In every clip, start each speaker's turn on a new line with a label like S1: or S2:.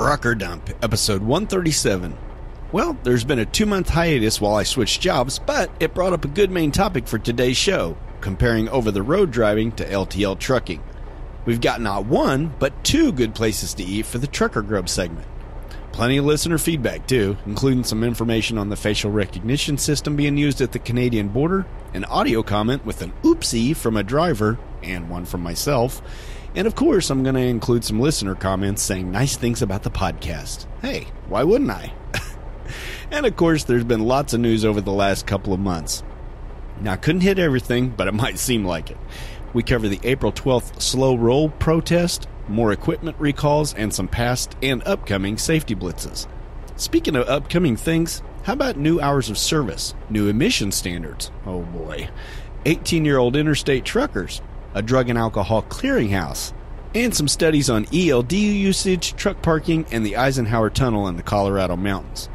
S1: Trucker Dump, episode 137. Well, there's been a 2-month hiatus while I switched jobs, but it brought up a good main topic for today's show, comparing over-the-road driving to LTL trucking. We've got not one, but 2 good places to eat for the Trucker Grub segment. Plenty of listener feedback, too, including some information on the facial recognition system being used at the Canadian border, an audio comment with an oopsie from a driver, and one from myself, and of course, I'm going to include some listener comments saying nice things about the podcast. Hey, why wouldn't I? And of course, there's been lots of news over the last couple of months. Now, I couldn't hit everything, but it might seem like it. We cover the April 12th slow roll protest, more equipment recalls, and some past and upcoming safety blitzes. Speaking of upcoming things, how about new hours of service, new emission standards, oh boy, 18-year-old interstate truckers, a drug and alcohol clearinghouse, and some studies on ELD usage, truck parking, and the Eisenhower Tunnel in the Colorado mountains.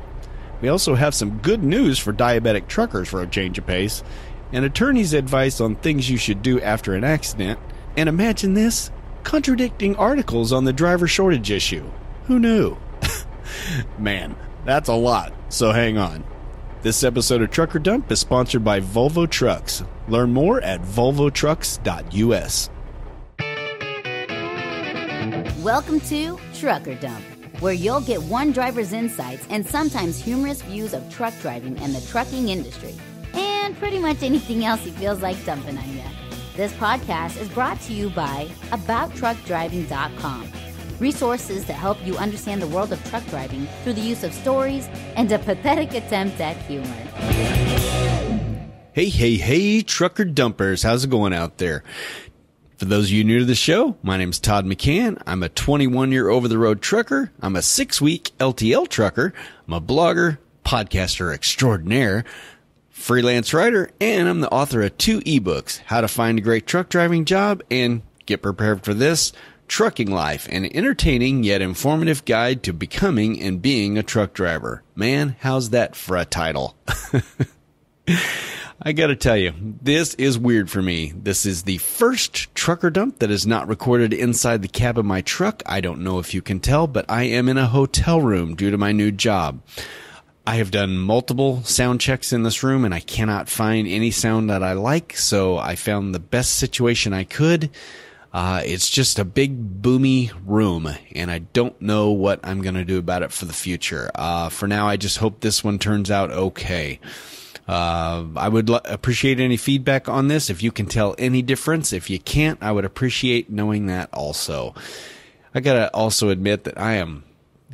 S1: We also have some good news for diabetic truckers for a change of pace, and attorney's advice on things you should do after an accident, and imagine this, contradicting articles on the driver shortage issue. Who knew? Man, that's a lot, so hang on. This episode of Trucker Dump is sponsored by Volvo Trucks. Learn more at volvotrucks.us.
S2: Welcome to Trucker Dump, where you'll get one driver's insights and sometimes humorous views of truck driving and the trucking industry, and pretty much anything else he feels like dumping on you. This podcast is brought to you by AboutTruckDriving.com. Resources to help you understand the world of truck driving through the use of stories and a pathetic attempt at humor.
S1: Hey, Trucker Dumpers. How's it going out there? For those of you new to the show, my name's Todd McCann. I'm a 21-year over-the-road trucker. I'm a 6-week LTL trucker. I'm a blogger, podcaster extraordinaire, freelance writer, and I'm the author of 2 ebooks, How to Find a Great Truck Driving Job and Get Prepared for This, Trucking Life, an entertaining yet informative guide to becoming and being a truck driver. Man, how's that for a title? I gotta tell you, this is weird for me. This is the first Trucker Dump that is not recorded inside the cab of my truck. I don't know if you can tell, but I am in a hotel room due to my new job. I have done multiple sound checks in this room, and I cannot find any sound that I like, so I found the best situation I could. It's just a big boomy room, and I don't know what I'm going to do about it for the future. For now, I just hope this one turns out okay. I would appreciate any feedback on this. If you can tell any difference, if you can't, I would appreciate knowing that also. I got to also admit that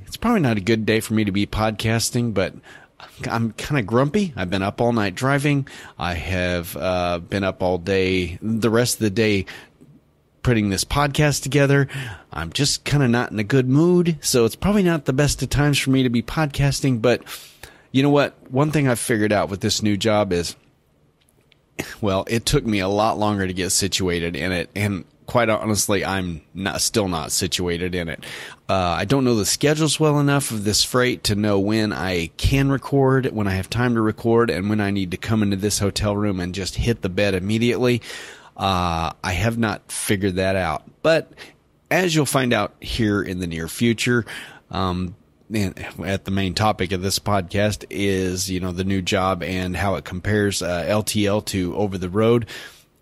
S1: it's probably not a good day for me to be podcasting, but I'm kind of grumpy. I've been up all night driving. I have been up all day, the rest of the day, putting this podcast together. I'm just kind of not in a good mood, so it's probably not the best of times for me to be podcasting, but you know what? One thing I've figured out with this new job is, well, it took me a lot longer to get situated in it, and quite honestly, I'm still not situated in it. I don't know the schedules well enough of this freight to know when I can record, when I have time to record, and when I need to come into this hotel room and just hit the bed immediately. I have not figured that out, but as you'll find out here in the near future, at the main topic of this podcast is, the new job and how it compares LTL to over the road.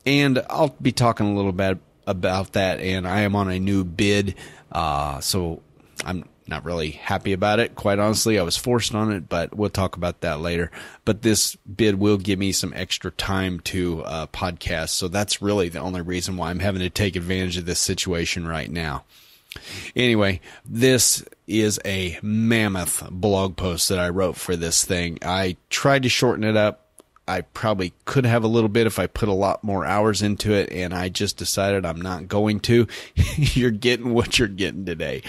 S1: And I'll be talking a little bit about that. And I am on a new bid. So I'm not really happy about it. Quite honestly, I was forced on it, but we'll talk about that later. But this bid will give me some extra time to podcast. So that's really the only reason why I'm having to take advantage of this situation right now. Anyway, this is a mammoth blog post that I wrote for this thing. I tried to shorten it up. I probably could have a little bit if I put a lot more hours into it, and I just decided I'm not going to. You're getting what you're getting today.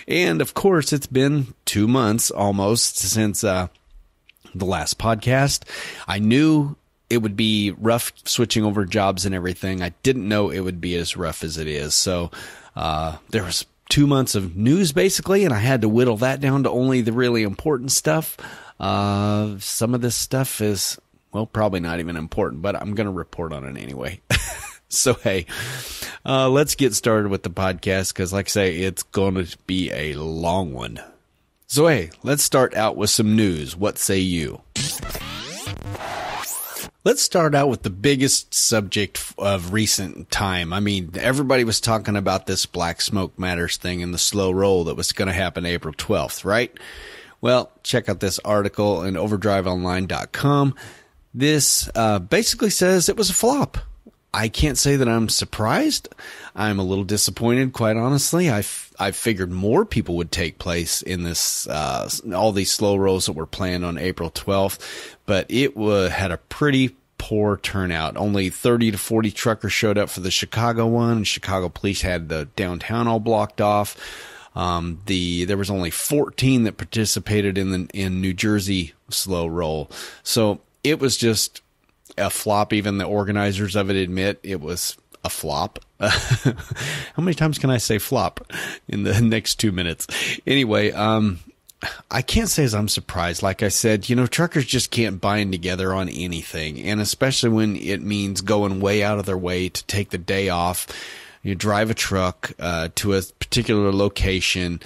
S1: And of course, it's been 2 months almost since the last podcast. I knew it would be rough switching over jobs and everything. I didn't know it would be as rough as it is. So there was 2 months of news basically, and I had to whittle that down to only the really important stuff. Some of this stuff is, well, probably not even important, but I'm going to report on it anyway. So, hey, let's get started with the podcast because, like I say, it's going to be a long one. So, hey, let's start out with some news. What say you? Let's start out with the biggest subject of recent time. I mean, everybody was talking about this Black Smoke Matters thing and the slow roll that was going to happen April 12th, right? Well, check out this article in overdriveonline.com. This basically says it was a flop. I can't say that I'm surprised. I'm a little disappointed, quite honestly. I figured more people would take place in this, all these slow rolls that were planned on April 12th, but it had a pretty poor turnout. Only 30 to 40 truckers showed up for the Chicago one. Chicago police had the downtown all blocked off. There was only 14 that participated in New Jersey slow roll. So it was just a flop. Even the organizers of it admit it was a flop. How many times can I say flop in the next 2 minutes? Anyway, I can't say as I'm surprised. Like I said, truckers just can't bind together on anything. And especially when it means going way out of their way to take the day off. You drive a truck to a particular location,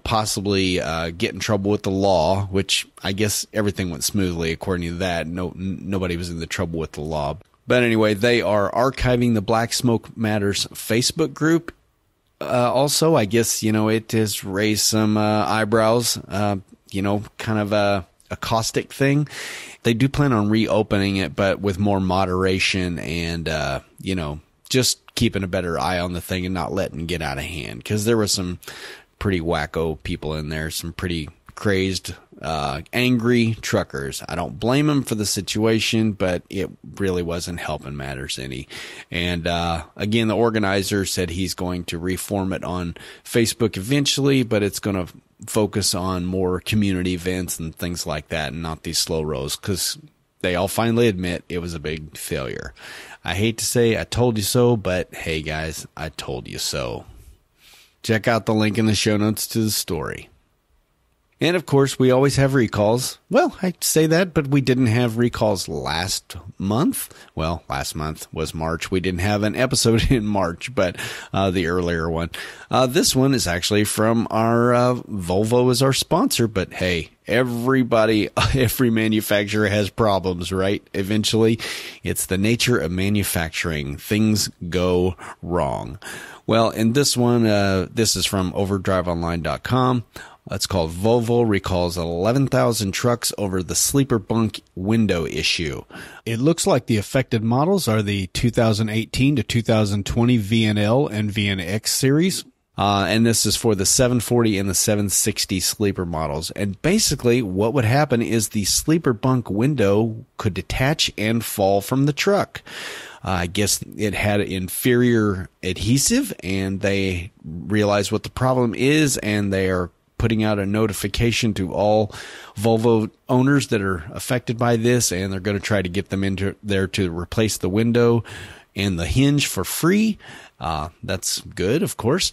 S1: possibly get in trouble with the law, which I guess everything went smoothly according to that. Nobody was in the trouble with the law. But anyway, they are archiving the Black Smoke Matters Facebook group. Also, I guess, it has raised some eyebrows, kind of a caustic thing. They do plan on reopening it, but with more moderation and, just keeping a better eye on the thing and not letting it get out of hand. Because there were some pretty wacko people in there, some pretty crazed, angry truckers. I don't blame them for the situation, but it really wasn't helping matters any. And again, the organizer said he's going to reform it on Facebook eventually, but it's going to focus on more community events and things like that, and not these slow rolls, because they all finally admit it was a big failure. I hate to say I told you so, but hey guys, I told you so. Check out the link in the show notes to the story. And of course, we always have recalls. Well, I say that, but we didn't have recalls last month. Well, last month was March. We didn't have an episode in March, but the earlier one. This one is actually from our Volvo is our sponsor, but hey, every manufacturer has problems, right? Eventually, it's the nature of manufacturing. Things go wrong. Well, in this one, this is from overdriveonline.com. It's called Volvo recalls 11,000 trucks over the sleeper bunk window issue. It looks like the affected models are the 2018 to 2020 VNL and VNX series. And this is for the 740 and the 760 sleeper models. And basically what would happen is the sleeper bunk window could detach and fall from the truck. I guess it had inferior adhesive, and they realize what the problem is, and they are putting out a notification to all Volvo owners that are affected by this, and they're going to try to get them into there to replace the window and the hinge for free. That's good, of course.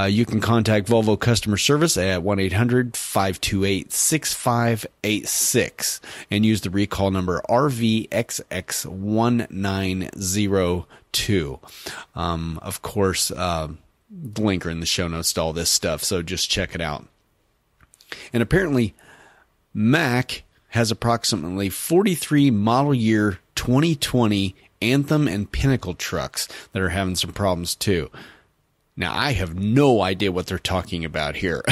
S1: You can contact Volvo customer service at 1-800-528-6586 and use the recall number RVXX1902. Of course, the link are in the show notes to all this stuff, so just check it out. And apparently, Mack has approximately 43 model year 2020 Anthem and Pinnacle trucks that are having some problems too. Now, I have no idea what they're talking about here.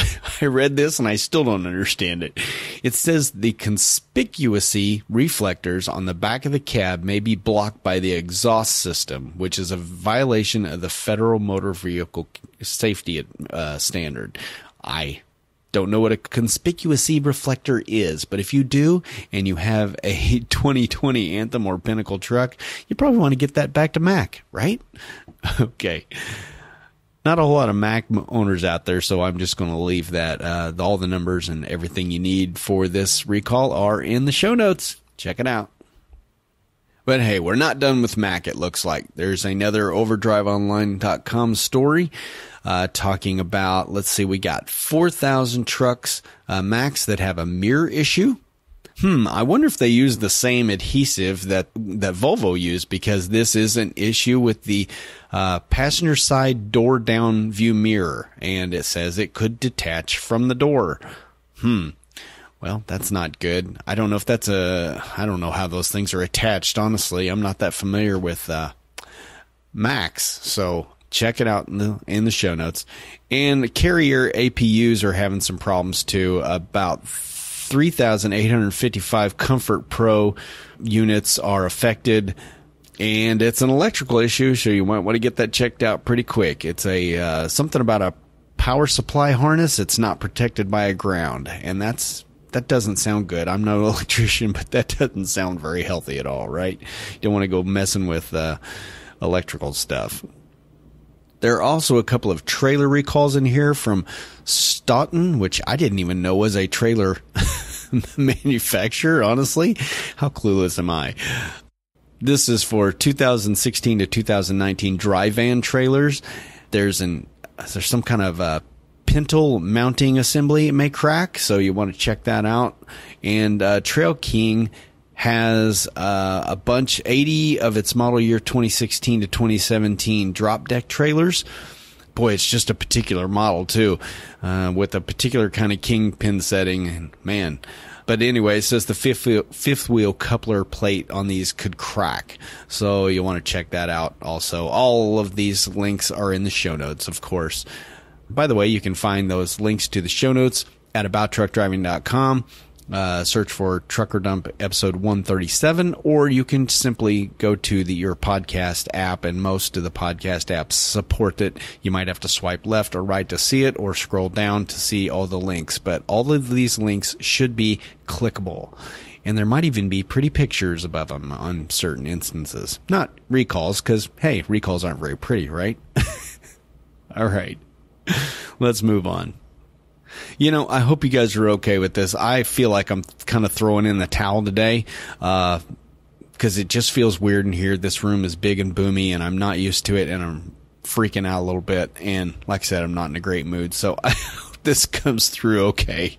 S1: I read this and I still don't understand it. It says the conspicuousy reflectors on the back of the cab may be blocked by the exhaust system, which is a violation of the Federal Motor Vehicle Safety Standard. I don't know what a conspicuousy reflector is, but if you do and you have a 2020 Anthem or Pinnacle truck, you probably want to get that back to Mack, right? Okay. Not a whole lot of Mack owners out there, so I'm just going to leave that. All the numbers and everything you need for this recall are in the show notes. Check it out. But hey, we're not done with Mack, it looks like. There's another overdriveonline.com story talking about, let's see, we got 4,000 trucks, Macks, that have a mirror issue. I wonder if they use the same adhesive that Volvo used, because this is an issue with the passenger side door down view mirror, and it says it could detach from the door. Well, that's not good. I don't know if I don't know how those things are attached, honestly. I'm not that familiar with Macs, so check it out in the show notes. And carrier APUs are having some problems too. About 3,855 Comfort Pro units are affected, and it's an electrical issue, so you might want to get that checked out pretty quick. It's something about a power supply harness. It's not protected by a ground, and that doesn't sound good. I'm not an electrician, but that doesn't sound very healthy at all, right? You don't want to go messing with electrical stuff. There are also a couple of trailer recalls in here from Stoughton, which I didn't even know was a trailer manufacturer, honestly. How clueless am I? This is for 2016 to 2019 dry van trailers. There's some kind of pintle mounting assembly it may crack, so you want to check that out. And Trail King has a bunch, 80 of its model year 2016 to 2017 drop deck trailers. Boy, it's just a particular model too, with a particular kind of kingpin setting, man. But anyway, it says the fifth wheel coupler plate on these could crack, so you want to check that out also. All of these links are in the show notes, of course. By the way, you can find those links to the show notes at abouttruckdriving.com. Search for Trucker Dump episode 137, or you can simply go to your podcast app, and most of the podcast apps support it. You might have to swipe left or right to see it, or scroll down to see all the links, but all of these links should be clickable. And there might even be pretty pictures above them on certain instances. Not recalls, because, hey, recalls aren't very pretty, right? All right. Let's move on. I hope you guys are okay with this. I feel like I'm kind of throwing in the towel today, because it just feels weird in here. This room is big and boomy, and I'm not used to it, and I'm freaking out a little bit. And like I said, I'm not in a great mood, so I hope this comes through okay.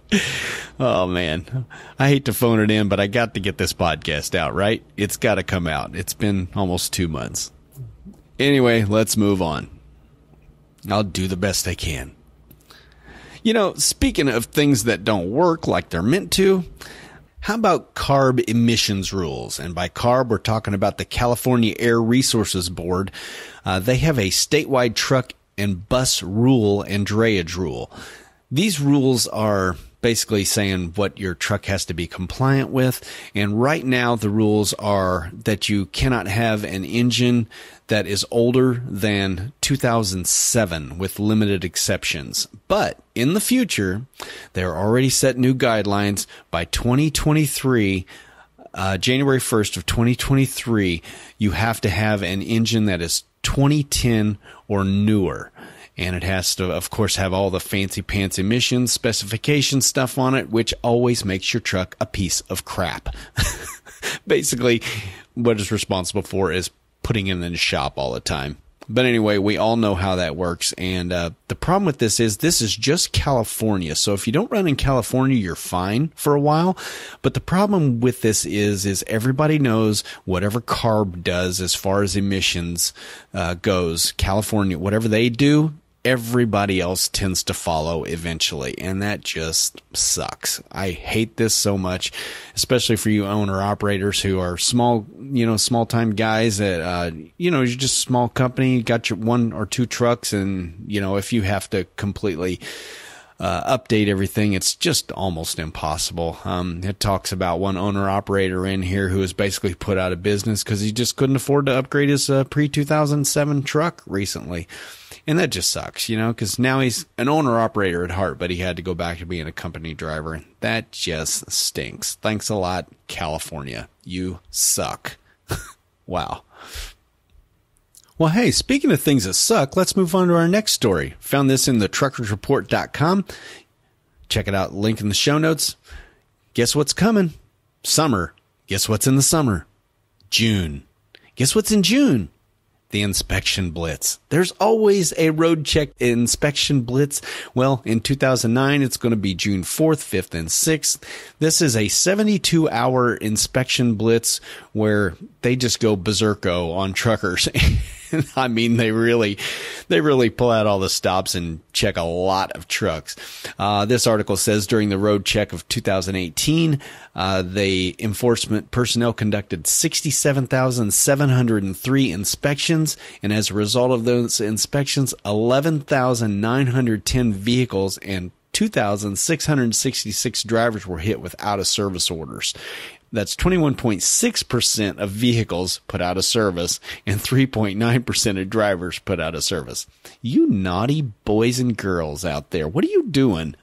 S1: Oh, man. I hate to phone it in, but I got to get this podcast out, right? It's got to come out. It's been almost 2 months. Anyway, let's move on. I'll do the best I can. Speaking of things that don't work like they're meant to, how about CARB emissions rules? And by CARB, we're talking about the California Air Resources Board. They have a statewide truck and bus rule and drayage rule. These rules are basically saying what your truck has to be compliant with. And right now, the rules are that you cannot have an engine that is older than 2007 with limited exceptions. But in the future, they're already set new guidelines. By 2023, January 1st of 2023, you have to have an engine that is 2010 or newer. And it has to, of course, have all the fancy pants emissions specification stuff on it, which always makes your truck a piece of crap. Basically, what it's responsible for is putting it in the shop all the time. But anyway, we all know how that works. And the problem with this is just California. So if you don't run in California, you're fine for a while. But the problem with this is everybody knows whatever CARB does as far as emissions goes, California, whatever they do, everybody else tends to follow eventually, and that just sucks. I hate this so much, especially for you owner-operators who are small-time guys that, you're just a small company, you got your 1 or 2 trucks, and, if you have to completely update everything, it's just almost impossible. It talks about one owner-operator in here who was basically put out of business because he just couldn't afford to upgrade his pre-2007 truck recently. And that just sucks, because now he's an owner-operator at heart, but he had to go back to being a company driver. That just stinks. Thanks a lot, California. You suck. Wow. Well, hey, speaking of things that suck, let's move on to our next story. Found this in the truckersreport.com. Check it out. Link in the show notes. Guess what's coming? Summer. Guess what's in the summer? June. Guess what's in June? The inspection blitz. There's always a road check inspection blitz. Well, in 2009, it's going to be June 4th, 5th, and 6th. This is a 72-hour inspection blitz where they just go berserko on truckers. I mean, they really pull out all the stops and check a lot of trucks. This article says during the road check of 2018, the enforcement personnel conducted 67,703 inspections, and as a result of those inspections, 11,910 vehicles and 2,666 drivers were hit with out-of-service orders. That's 21.6% of vehicles put out of service and 3.9% of drivers put out of service. You naughty boys and girls out there, what are you doing?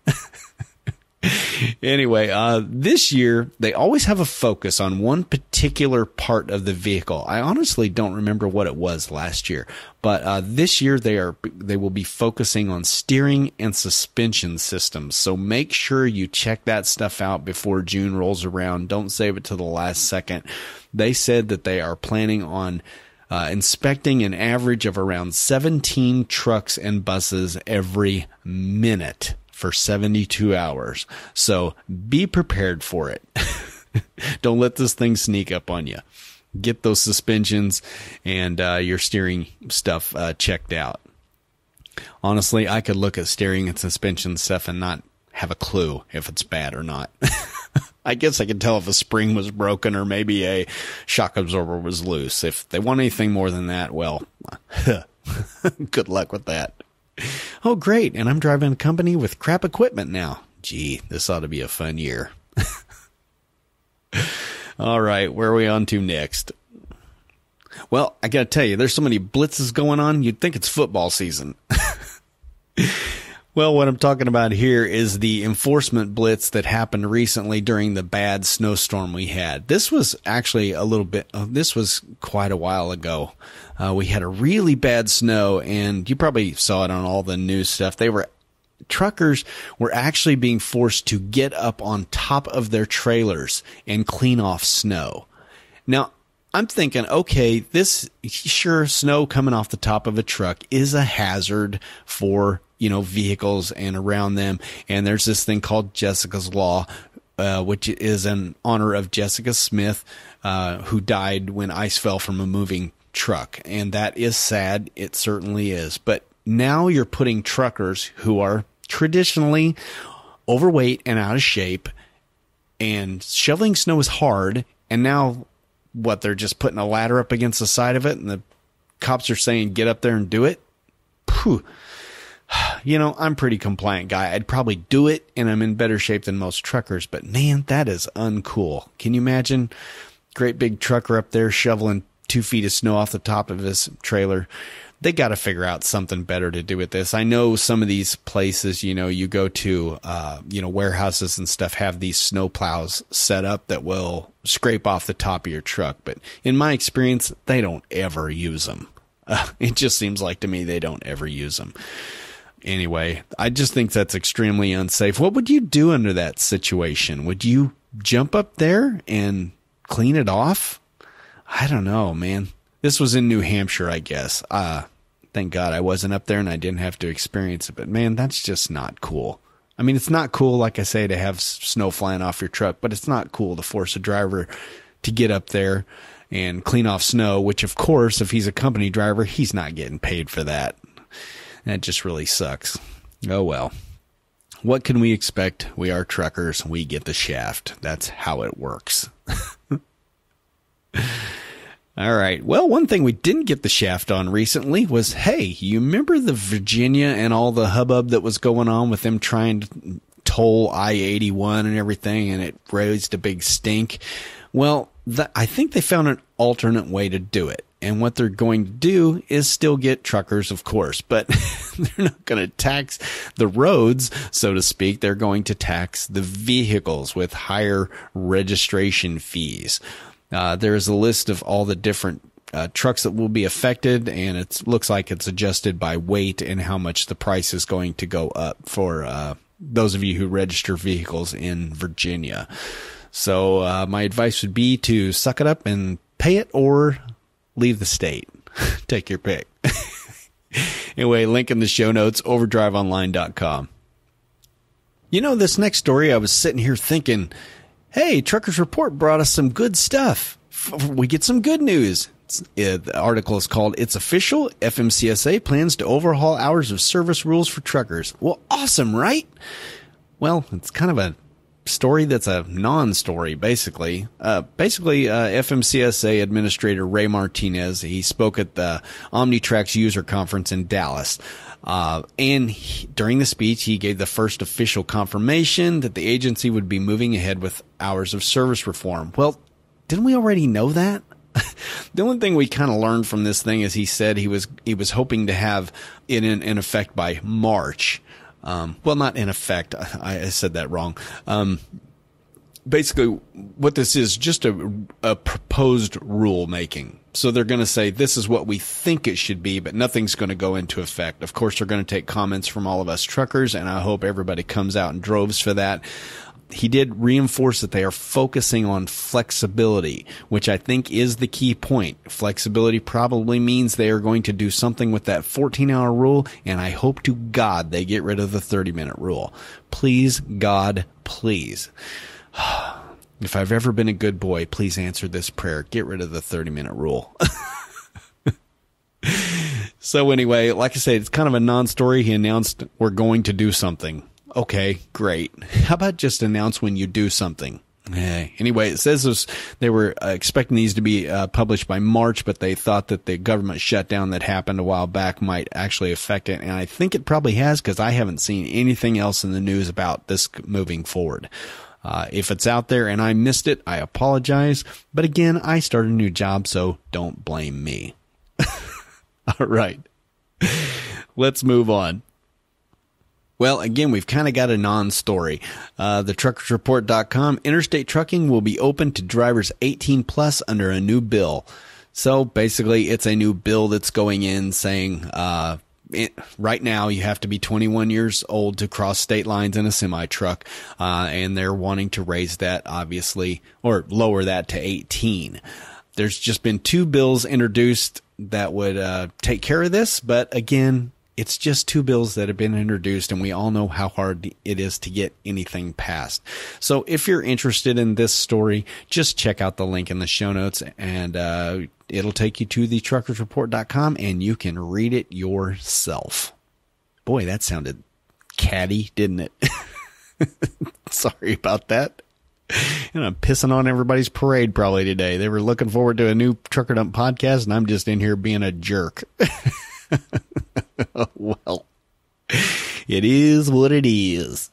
S1: Anyway, this year, they always have a focus on one particular part of the vehicle. I honestly don't remember what it was last year, but this year they will be focusing on steering and suspension systems. So make sure you check that stuff out before June rolls around. Don't save it to the last second. They said that they are planning on inspecting an average of around 17 trucks and buses every minute for 72 hours. So be prepared for it. Don't let this thing sneak up on you. Get those suspensions and your steering stuff checked out. Honestly, I could look at steering and suspension stuff and not have a clue if it's bad or not. I guess I could tell if a spring was broken or maybe a shock absorber was loose. If they want anything more than that, well, good luck with that. Oh, great. And I'm driving a company with crap equipment now. Gee, this ought to be a fun year. All right, where are we on to next? Well, I got to tell you, there's so many blitzes going on, you'd think it's football season. Well, what I'm talking about here is the enforcement blitz that happened recently during the bad snowstorm we had. This was actually this was quite a while ago. We had a really bad snow, and you probably saw it on all the news stuff. Truckers were actually being forced to get up on top of their trailers and clean off snow. Now, I'm thinking, okay, snow coming off the top of a truck is a hazard for, vehicles and around them. And there's this thing called Jessica's Law, which is in honor of Jessica Smith, who died when ice fell from a moving truck. And that is sad. It certainly is. But now you're putting truckers who are traditionally overweight and out of shape, and shoveling snow is hard. And now they're just putting a ladder up against the side of it, and the cops are saying, get up there and do it. Phew. I'm a pretty compliant guy. I'd probably do it, and I'm in better shape than most truckers, but man, that is uncool. Can you imagine? Great big trucker up there shoveling 2 feet of snow off the top of his trailer. They got to figure out something better to do with this. I know some of these places, you go to, warehouses and stuff have these snow plows set up that will scrape off the top of your truck. But in my experience, they don't ever use them. It just seems like to me they don't ever use them. Anyway, I just think that's extremely unsafe. What would you do under that situation? Would you jump up there and clean it off? I don't know, man. This was in New Hampshire, I guess. Thank God I wasn't up there and I didn't have to experience it. But, man, that's just not cool. I mean, it's not cool, like I say, to have snow flying off your truck, but it's not cool to force a driver to get up there and clean off snow, which, of course, if he's a company driver, he's not getting paid for that. That just really sucks. Oh, well. What can we expect? We are truckers. We get the shaft. That's how it works. All right. Well, one thing we didn't get the shaft on recently was, hey, you remember the Virginia and all the hubbub that was going on with them trying to toll I-81 and everything, and it raised a big stink? Well, I think they found an alternate way to do it. And what they're going to do is still get truckers, of course, but they're not going to tax the roads, so to speak. They're going to tax the vehicles with higher registration fees. There is a list of all the different trucks that will be affected, and it looks like it's adjusted by weight and how much the price is going to go up for those of you who register vehicles in Virginia. So my advice would be to suck it up and pay it or leave the state. Take your pick. Anyway, link in the show notes, overdriveonline.com. You know, this next story, I was sitting here thinking, hey, Truckers Report brought us some good stuff. We get some good news. The article is called It's Official, FMCSA plans to overhaul hours of service rules for truckers. Well, awesome, right? Well, it's kind of a story that's a non-story, basically. FMCSA Administrator Ray Martinez, he spoke at the Omnitrax user conference in Dallas. During the speech, he gave the first official confirmation that the agency would be moving ahead with hours of service reform. Well, didn't we already know that? The only thing we kind of learned from this thing is he said he was hoping to have it in effect by March. Well, not in effect. I said that wrong. Basically, what this is, just a proposed rule making. So they're going to say, this is what we think it should be, but nothing's going to go into effect. Of course, they're going to take comments from all of us truckers, and I hope everybody comes out in droves for that. He did reinforce that they are focusing on flexibility, which I think is the key point. Flexibility probably means they are going to do something with that 14-hour rule, and I hope to God they get rid of the 30-minute rule. Please, God, please. If I've ever been a good boy, please answer this prayer. Get rid of the 30-minute rule. So anyway, like I said, it's kind of a non-story. He announced we're going to do something. Okay, great. How about just announce when you do something? Anyway, it says they were expecting these to be published by March, but they thought that the government shutdown that happened a while back might actually affect it. And I think it probably has, because I haven't seen anything else in the news about this moving forward. If it's out there and I missed it, I apologize. But again, I started a new job, so don't blame me. All right. Let's move on. Well, again, we've kind of got a non-story. The truckersreport.com, interstate trucking will be open to drivers 18 plus under a new bill. So basically, it's a new bill that's going in saying, right now you have to be 21 years old to cross state lines in a semi-truck. And they're wanting to raise that, obviously, or lower that to 18. There's just been 2 bills introduced that would take care of this. But again, it's just 2 bills that have been introduced, and we all know how hard it is to get anything passed. So if you're interested in this story, just check out the link in the show notes, and it'll take you to the truckersreport.com, and you can read it yourself. Boy, that sounded catty, didn't it? Sorry about that. And I'm pissing on everybody's parade probably today. They were looking forward to a new Trucker Dump podcast, and I'm just in here being a jerk. Well, it is what it is.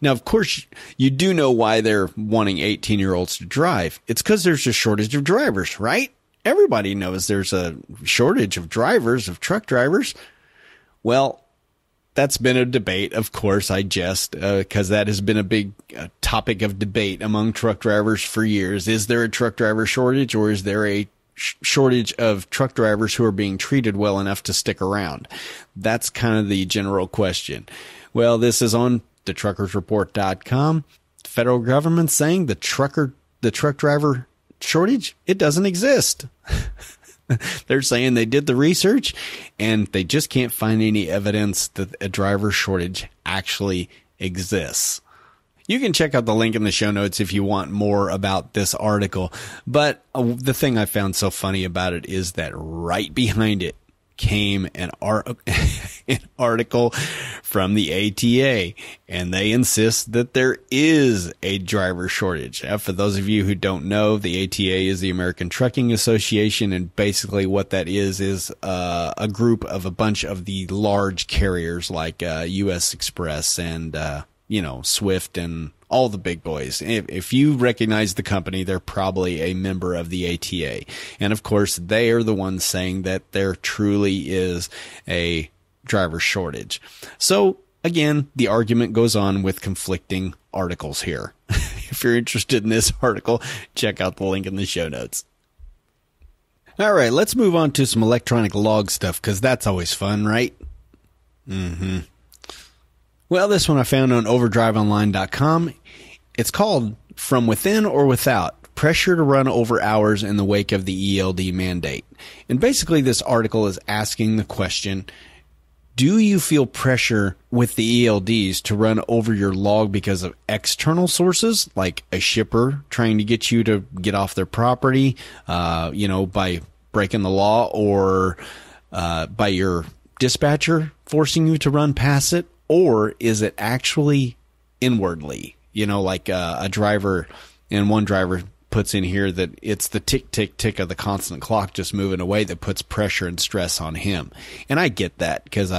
S1: Now, of course, you do know why they're wanting 18-year-olds to drive. It's because there's a shortage of drivers, right? Everybody knows there's a shortage of drivers, of truck drivers. Well, that's been a debate, of course, I jest, because that has been a big topic of debate among truck drivers for years. Is there a truck driver shortage, or is there a shortage of truck drivers who are being treated well enough to stick around? That's kind of the general question. Well, this is on the truckersreport.com. The federal government saying the truck driver shortage, it doesn't exist. They're saying they did the research and they just can't find any evidence that a driver shortage actually exists. You can check out the link in the show notes if you want more about this article. But the thing I found so funny about it is that right behind it came an article from the ATA, and they insist that there is a driver shortage. For those of you who don't know, the ATA is the American Trucking Association, and basically what that is a group of a bunch of the large carriers like US Express and Swift and all the big boys. If you recognize the company, they're probably a member of the ATA. And of course, they are the ones saying that there truly is a driver shortage. So again, the argument goes on with conflicting articles here. If you're interested in this article, check out the link in the show notes. All right, let's move on to some electronic log stuff, because that's always fun, right? Mm-hmm. Well, this one I found on overdriveonline.com. It's called From Within or Without. pressure to run over hours in the wake of the ELD mandate. And basically this article is asking the question, do you feel pressure with the ELDs to run over your log because of external sources, like a shipper trying to get you to get off their property, by breaking the law, or by your dispatcher forcing you to run past it? Or is it actually inwardly, like a driver, and one driver puts in here that it's the tick, tick, tick of the constant clock just moving away that puts pressure and stress on him. And I get that, because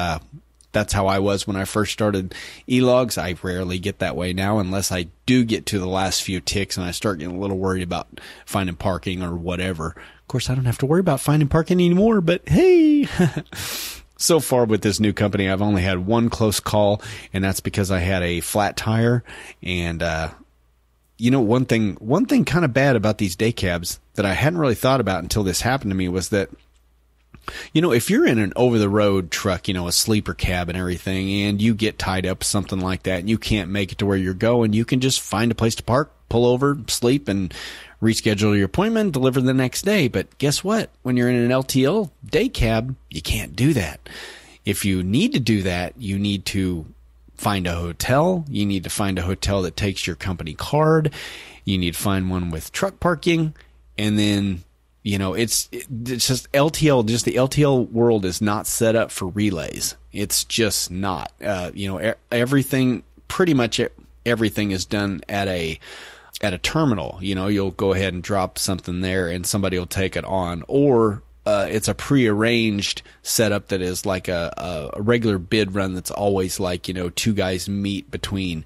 S1: that's how I was when I first started e-logs. I rarely get that way now, unless I do get to the last few ticks and I start getting a little worried about finding parking or whatever. Of course, I don't have to worry about finding parking anymore, but hey. So far with this new company, I've only had one close call, and that's because I had a flat tire. And one thing kind of bad about these day cabs that I hadn't really thought about until this happened to me was that, if you're in an over-the-road truck, a sleeper cab and everything, and you get tied up, something like that, and you can't make it to where you're going, you can just find a place to park, pull over, sleep, and reschedule your appointment, deliver the next day. But guess what? When you're in an LTL day cab, you can't do that. If you need to do that, you need to find a hotel. You need to find a hotel that takes your company card. You need to find one with truck parking. And then, it's just LTL, just the LTL world is not set up for relays. It's just not. Everything, pretty much everything is done at a terminal. You'll go ahead and drop something there and somebody will take it on, or it's a prearranged setup that is like a regular bid run that's always like, two guys meet between,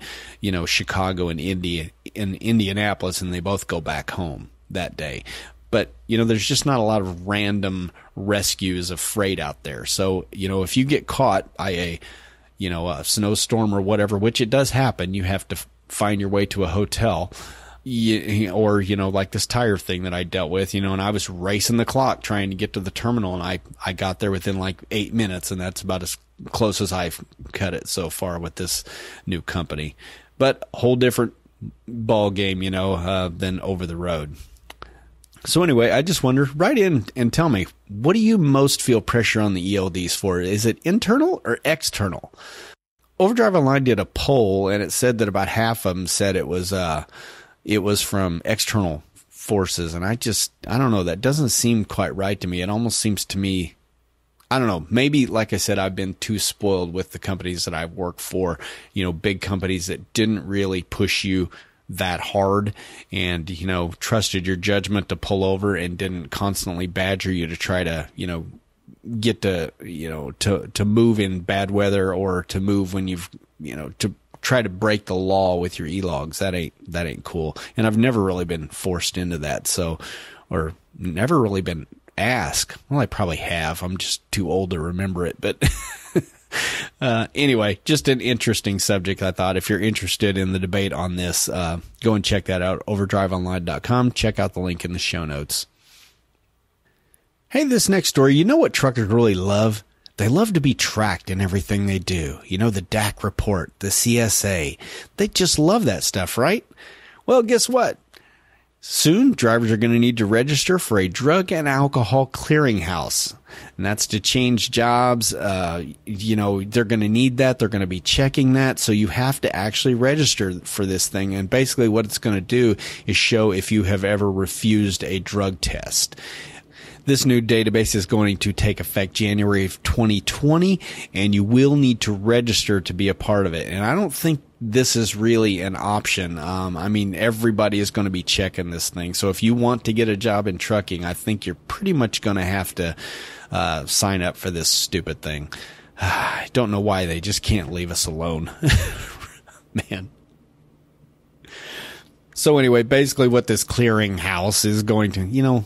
S1: Chicago and Indianapolis, and they both go back home that day. But, there's just not a lot of random rescues of freight out there. So, if you get caught by a snowstorm or whatever, which it does happen, you have to find your way to a hotel. Or, like this tire thing that I dealt with, and I was racing the clock trying to get to the terminal, and I got there within like 8 minutes, and that's about as close as I've cut it so far with this new company. But a whole different ball game, than over the road. So anyway, I just wonder, write in and tell me, what do you most feel pressure on the ELDs for? Is it internal or external? Overdrive Online did a poll, and it said that about half of them said it was from external forces. And I don't know, that doesn't seem quite right to me. It almost seems to me, I don't know, maybe, like I said, I've been too spoiled with the companies that I've worked for, big companies that didn't really push you that hard and, trusted your judgment to pull over and didn't constantly badger you to try to, get to, to move in bad weather, or to move when you've, to try to break the law with your e-logs. That ain't cool. And I've never really been forced into that. Or never really been asked. Well, I probably have. I'm just too old to remember it, but anyway, just an interesting subject. I thought if you're interested in the debate on this, go and check that out, overdriveonline.com. Check out the link in the show notes. Hey, this next story, you know what truckers really love? They love to be tracked in everything they do. The DAC report, the CSA. They just love that stuff, right? Well, guess what? Soon, drivers are going to need to register for a drug and alcohol clearinghouse. And that's to change jobs. They're going to need that. They're going to be checking that. So you have to actually register for this thing. And basically what it's going to do is show if you have ever refused a drug test. This new database is going to take effect January of 2020, and you will need to register to be a part of it. And I don't think this is really an option. Everybody is going to be checking this thing. So if you want to get a job in trucking, I think you're pretty much going to have to sign up for this stupid thing. I don't know why they just can't leave us alone. Man. So anyway, basically what this clearinghouse is going to,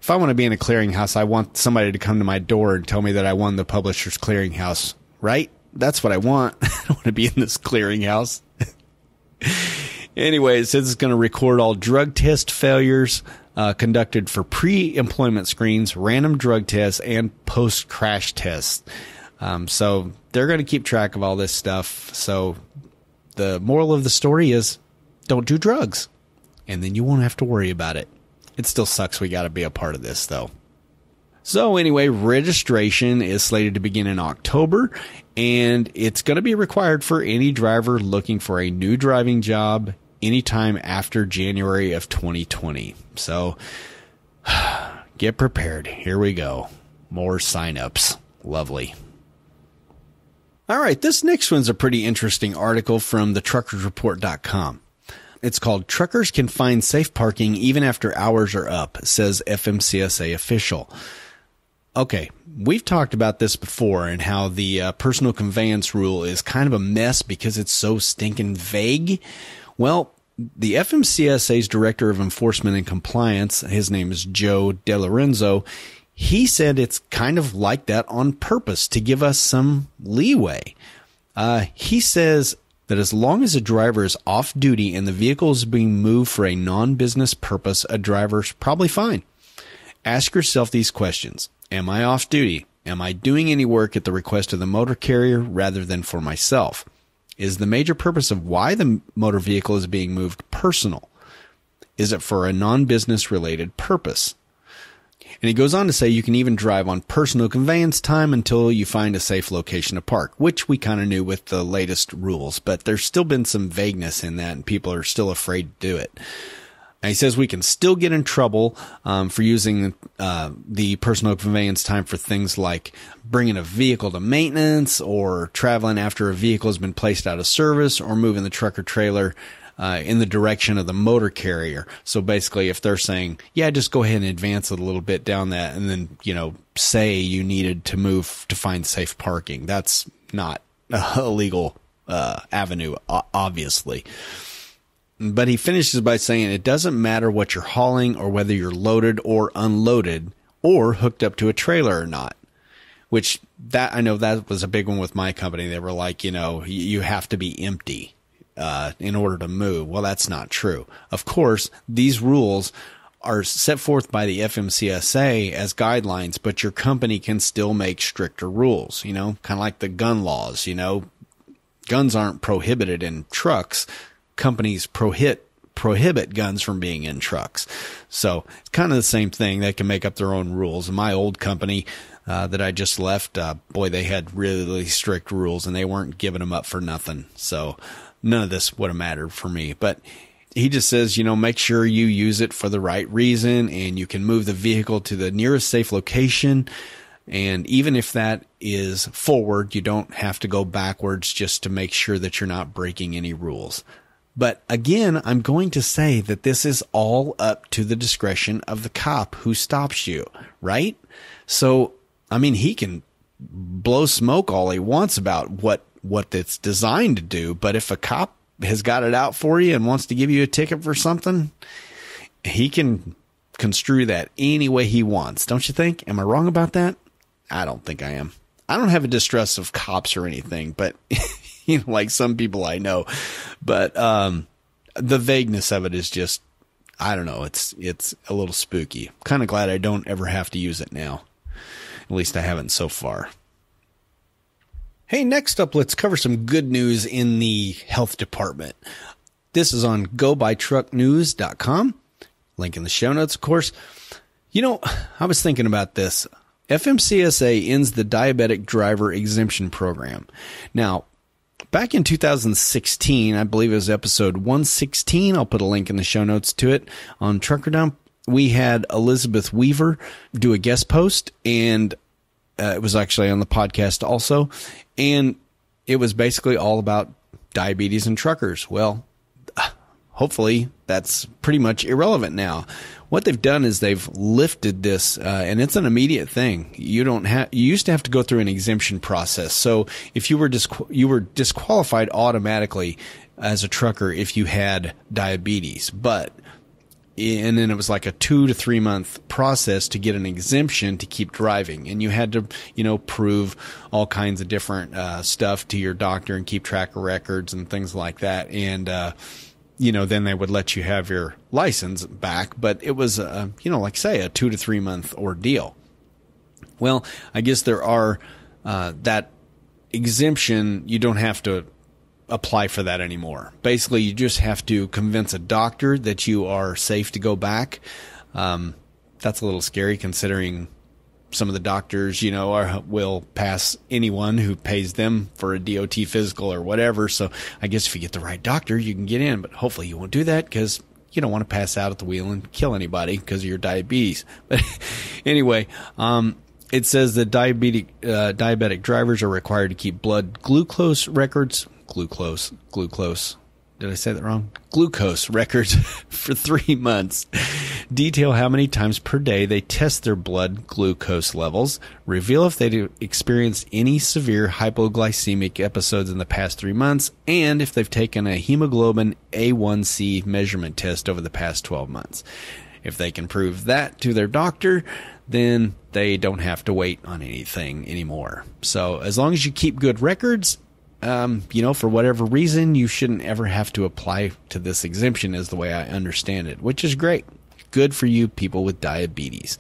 S1: if I want to be in a clearinghouse, I want somebody to come to my door and tell me that I won the Publishers Clearinghouse, right? That's what I want. I don't want to be in this clearinghouse. Anyway, it says it's going to record all drug test failures conducted for pre-employment screens, random drug tests, and post-crash tests. So they're going to keep track of all this stuff. So the moral of the story is don't do drugs. and then you won't have to worry about it. It still sucks we got to be a part of this, though. So anyway, registration is slated to begin in October, and it's going to be required for any driver looking for a new driving job anytime after January of 2020. So get prepared. Here we go. More signups. Lovely. All right, this next one's a pretty interesting article from the truckersreport.com. It's called Truckers Can Find Safe Parking Even After Hours Are Up, says FMCSA official. Okay, we've talked about this before and how the personal conveyance rule is kind of a mess because it's so stinking vague. Well, the FMCSA's Director of Enforcement and Compliance, his name is Joe DeLorenzo, he said it's kind of like that on purpose to give us some leeway. He says that as long as a driver is off duty and the vehicle is being moved for a non-business purpose, a driver's probably fine. Ask yourself these questions. Am I off duty? Am I doing any work at the request of the motor carrier rather than for myself? Is the major purpose of why the motor vehicle is being moved personal? Is it for a non-business related purpose? And he goes on to say you can even drive on personal conveyance time until you find a safe location to park, which we kind of knew with the latest rules, but there's still been some vagueness in that and people are still afraid to do it. And he says we can still get in trouble for using the personal conveyance time for things like bringing a vehicle to maintenance or traveling after a vehicle has been placed out of service or moving the truck or trailer in the direction of the motor carrier. So basically, if they're saying, yeah, just go ahead and advance it a little bit down that and then, say you needed to move to find safe parking, that's not a legal avenue, obviously. But he finishes by saying it doesn't matter what you're hauling or whether you're loaded or unloaded or hooked up to a trailer or not, which that I know that was a big one with my company. They were like, you have to be empty in order to move. Well, that's not true. Of course, these rules are set forth by the FMCSA as guidelines, but your company can still make stricter rules, kind of like the gun laws, guns aren't prohibited in trucks. Companies prohibit guns from being in trucks. So it's kind of the same thing. They can make up their own rules. In my old company that I just left, they had really strict rules and they weren't giving them up for nothing. So none of this would have mattered for me. But he just says, make sure you use it for the right reason and you can move the vehicle to the nearest safe location. And even if that is forward, you don't have to go backwards just to make sure that you're not breaking any rules. But again, I'm going to say that this is all up to the discretion of the cop who stops you, right? So, he can blow smoke all he wants about what it's designed to do. But if a cop has got it out for you and wants to give you a ticket for something, he can construe that any way he wants. Don't you think? Am I wrong about that? I don't think I am. I don't have a distrust of cops or anything, but like some people I know, but the vagueness of it is just, I don't know. It's a little spooky. I'm kind of glad I don't ever have to use it now. At least I haven't so far. Hey, next up, let's cover some good news in the health department. This is on gobytrucknews.com. Link in the show notes, of course. I was thinking about this. FMCSA ends the diabetic driver exemption program. Now, back in 2016, I believe it was episode 116. I'll put a link in the show notes to it on Trucker Dump. We had Elizabeth Weaver do a guest post, and it was actually on the podcast also. And it was basically all about diabetes and truckers. Well, hopefully that's pretty much irrelevant now. What they've done is they've lifted this, and it's an immediate thing. You used to have to go through an exemption process. So if you were disqualified automatically as a trucker if you had diabetes, and then it was like a 2 to 3 month process to get an exemption to keep driving. And you had to, prove all kinds of different stuff to your doctor and keep track of records and things like that. And, then they would let you have your license back. But it was, like say a 2 to 3 month ordeal. Well, I guess there are that exemption. You don't have to apply for that anymore. Basically, you just have to convince a doctor that you are safe to go back. That's a little scary considering some of the doctors, will pass anyone who pays them for a DOT physical or whatever. So I guess if you get the right doctor, you can get in, but hopefully you won't do that because you don't want to pass out at the wheel and kill anybody because of your diabetes. But anyway, it says that diabetic drivers are required to keep blood glucose records. Glucose. Did I say that wrong? Glucose records for 3 months. Detail how many times per day they test their blood glucose levels. Reveal if they experienced any severe hypoglycemic episodes in the past 3 months. And if they've taken a hemoglobin A1C measurement test over the past 12 months. If they can prove that to their doctor, then they don't have to wait on anything anymore. So as long as you keep good records, for whatever reason, you shouldn't ever have to apply to this exemption is the way I understand it, which is great. Good for you people with diabetes.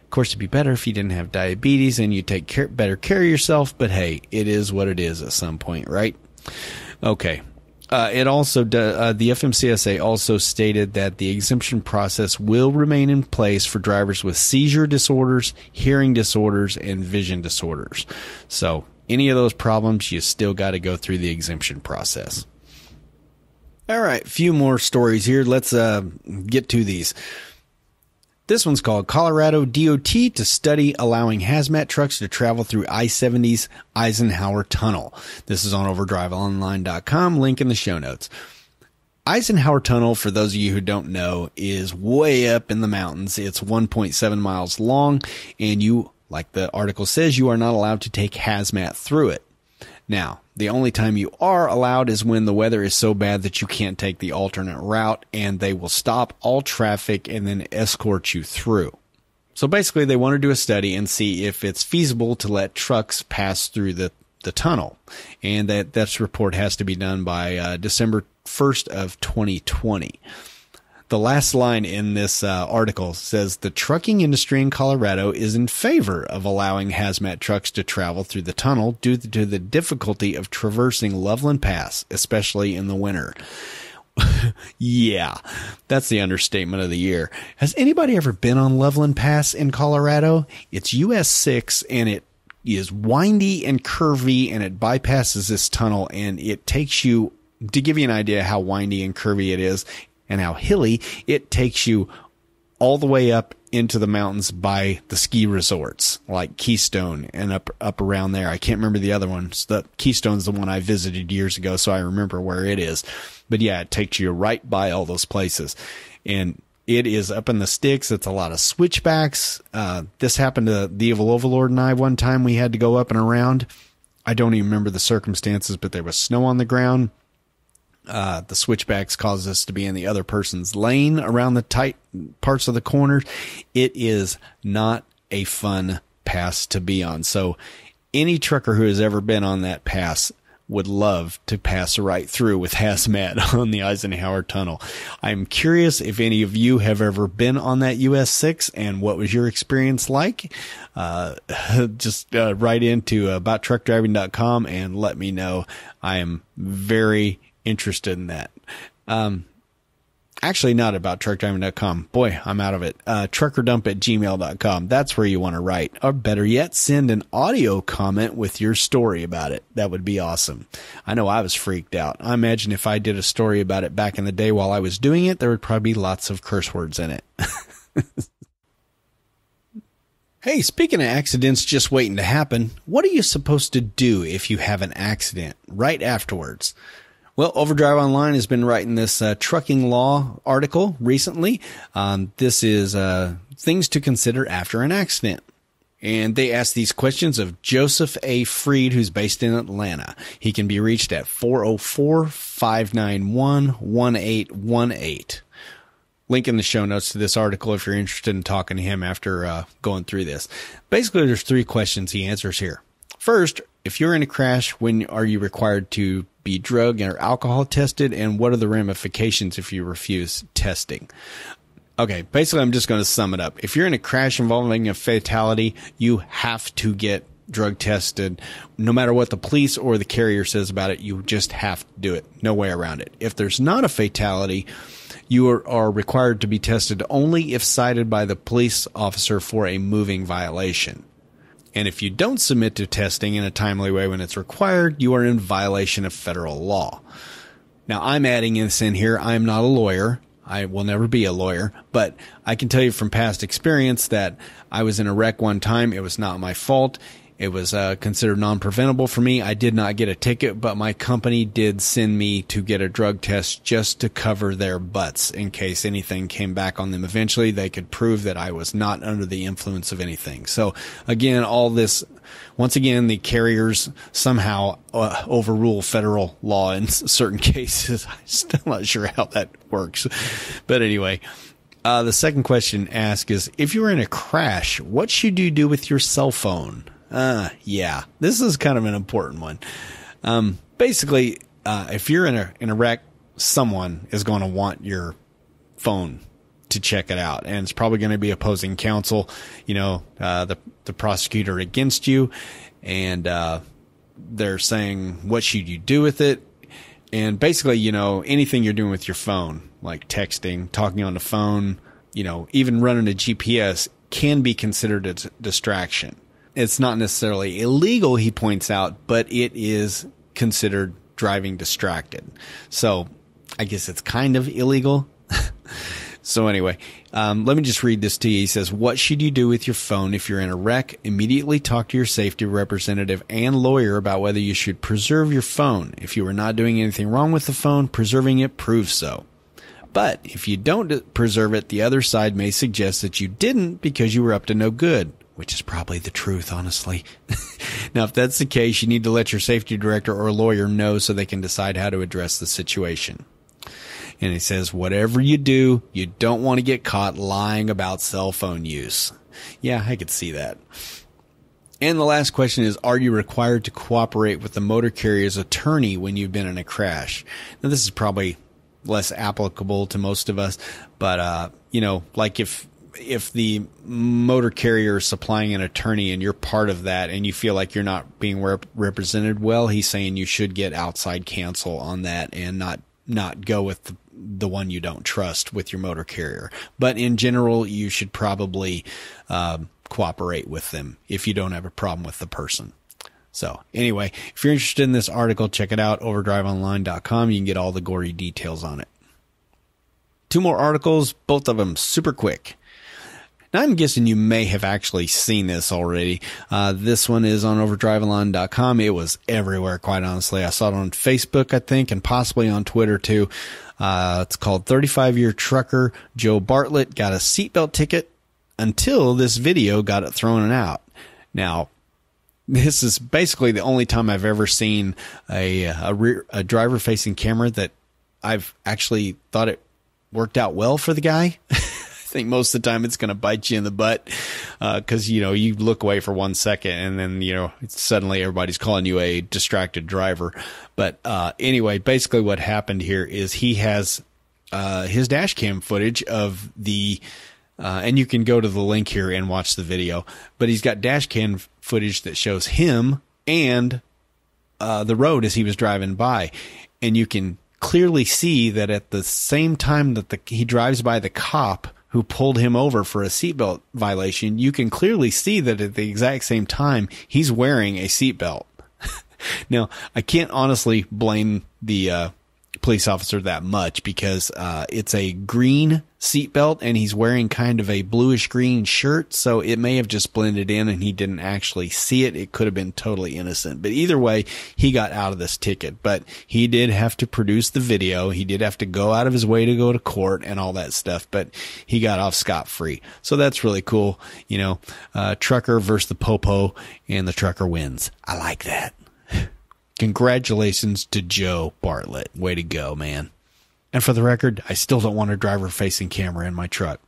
S1: Of course, it'd be better if you didn't have diabetes and you take better care of yourself, but hey, it is what it is at some point, right? Okay. It also, the FMCSA also stated that the exemption process will remain in place for drivers with seizure disorders, hearing disorders, and vision disorders. So, any of those problems, you still got to go through the exemption process. All right, a few more stories here. Let's get to these. This one's called Colorado DOT to study allowing hazmat trucks to travel through I-70's Eisenhower Tunnel. This is on overdriveonline.com, link in the show notes. Eisenhower Tunnel, for those of you who don't know, is way up in the mountains. It's 1.7 miles long, and you, like the article says, you are not allowed to take hazmat through it. Now, the only time you are allowed is when the weather is so bad that you can't take the alternate route, and they will stop all traffic and then escort you through. So basically, they want to do a study and see if it's feasible to let trucks pass through the tunnel. And that report has to be done by December 1st of 2020. The last line in this article says the trucking industry in Colorado is in favor of allowing hazmat trucks to travel through the tunnel due to the difficulty of traversing Loveland Pass, especially in the winter. Yeah, that's the understatement of the year. Has anybody ever been on Loveland Pass in Colorado? It's US 6 and it is windy and curvy and it bypasses this tunnel and it takes you, to give you an idea how windy and curvy it is, and how hilly, it takes you all the way up into the mountains by the ski resorts like Keystone and up around there. I can't remember the other ones. The Keystone's the one I visited years ago, so I remember where it is. But yeah, it takes you right by all those places. And it is up in the sticks. It's a lot of switchbacks. This happened to the Evil Overlord and I one time. We had to go up and around. I don't even remember the circumstances, but there was snow on the ground. The switchbacks cause us to be in the other person's lane around the tight parts of the corners. It is not a fun pass to be on. So any trucker who has ever been on that pass would love to pass right through with hazmat on the Eisenhower Tunnel. I'm curious if any of you have ever been on that US 6 and what was your experience like. Just write into abouttruckdriving.com and let me know. I am very interested in that. Actually, not about truckdriving.com. Boy, I'm out of it. Truckerdump@gmail.com. That's where you want to write. Or better yet, send an audio comment with your story about it. That would be awesome. I know I was freaked out. I imagine if I did a story about it back in the day while I was doing it, there would probably be lots of curse words in it. Hey, speaking of accidents just waiting to happen, what are you supposed to do if you have an accident right afterwards? Well, Overdrive Online has been writing this trucking law article recently. This is things to consider after an accident. And they ask these questions of Joseph A. Freed, who's based in Atlanta. He can be reached at 404-591-1818. Link in the show notes to this article if you're interested in talking to him after going through this. Basically, there's 3 questions he answers here. First, if you're in a crash, when are you required to be drug or alcohol tested, and what are the ramifications if you refuse testing? Okay, basically I'm just going to sum it up. If you're in a crash involving a fatality, you have to get drug tested. No matter what the police or the carrier says about it, you just have to do it. No way around it. If there's not a fatality, you are required to be tested only if cited by the police officer for a moving violation. And if you don't submit to testing in a timely way when it's required, you are in violation of federal law. Now, I'm adding this in here. I'm not a lawyer. I will never be a lawyer, but I can tell you from past experience that I was in a wreck one time. It was not my fault. It was considered non-preventable for me. I did not get a ticket, but my company did send me to get a drug test just to cover their butts in case anything came back on them. Eventually, they could prove that I was not under the influence of anything. So, again, all this, once again, the carriers somehow overrule federal law in certain cases. I'm still not sure how that works. But anyway, the second question asked is, if you were in a crash, what should you do with your cell phone? Yeah, this is kind of an important one. Basically, if you're in a wreck, someone is going to want your phone to check it out, and it's probably going to be opposing counsel, the prosecutor against you, and they're saying, what should you do with it? And basically, anything you're doing with your phone, like texting, talking on the phone, even running a GPS can be considered a distraction. It's not necessarily illegal, he points out, but it is considered driving distracted. So I guess it's kind of illegal. So anyway, let me just read this to you. He says, what should you do with your phone if you're in a wreck? Immediately talk to your safety representative and lawyer about whether you should preserve your phone. If you are not doing anything wrong with the phone, preserving it proves so. But if you don't preserve it, the other side may suggest that you didn't because you were up to no good. Which is probably the truth, honestly. Now, if that's the case, you need to let your safety director or lawyer know so they can decide how to address the situation. And he says, whatever you do, you don't want to get caught lying about cell phone use. Yeah, I could see that. And the last question is, are you required to cooperate with the motor carrier's attorney when you've been in a crash? Now, this is probably less applicable to most of us, but, like if the motor carrier is supplying an attorney and you're part of that and you feel like you're not being represented well, he's saying you should get outside counsel on that and not go with the one you don't trust with your motor carrier. But in general, you should probably cooperate with them if you don't have a problem with the person. So anyway, if you're interested in this article, check it out, overdriveonline.com. You can get all the gory details on it. 2 more articles, both of them super quick. Now, I'm guessing you may have actually seen this already. This one is on overdriveonline.com. It was everywhere, quite honestly. I saw it on Facebook, I think, and possibly on Twitter, too. It's called 35-year trucker Joe Bartlett got a seatbelt ticket until this video got it thrown out. Now, this is basically the only time I've ever seen a driver-facing camera that I've actually thought it worked out well for the guy. I think most of the time it's going to bite you in the butt because, you look away for 1 second and then, suddenly everybody's calling you a distracted driver. But anyway, basically what happened here is he has his dash cam footage of the and you can go to the link here and watch the video. But he's got dash cam footage that shows him and the road as he was driving by. And you can clearly see that at the same time that he drives by the cop who pulled him over for a seatbelt violation, you can clearly see that at the exact same time, he's wearing a seatbelt. Now, I can't honestly blame the police officer that much because it's a green seatbelt and he's wearing kind of a bluish green shirt, so it may have just blended in and he didn't actually see it. It could have been totally innocent. But either way, he got out of this ticket. But he did have to produce the video. He did have to go out of his way to go to court and all that stuff, but he got off scot-free. So that's really cool. Trucker versus the popo, and the trucker wins. I like that. Congratulations to Joe Bartlett. Way to go, man. And for the record, I still don't want a driver-facing camera in my truck.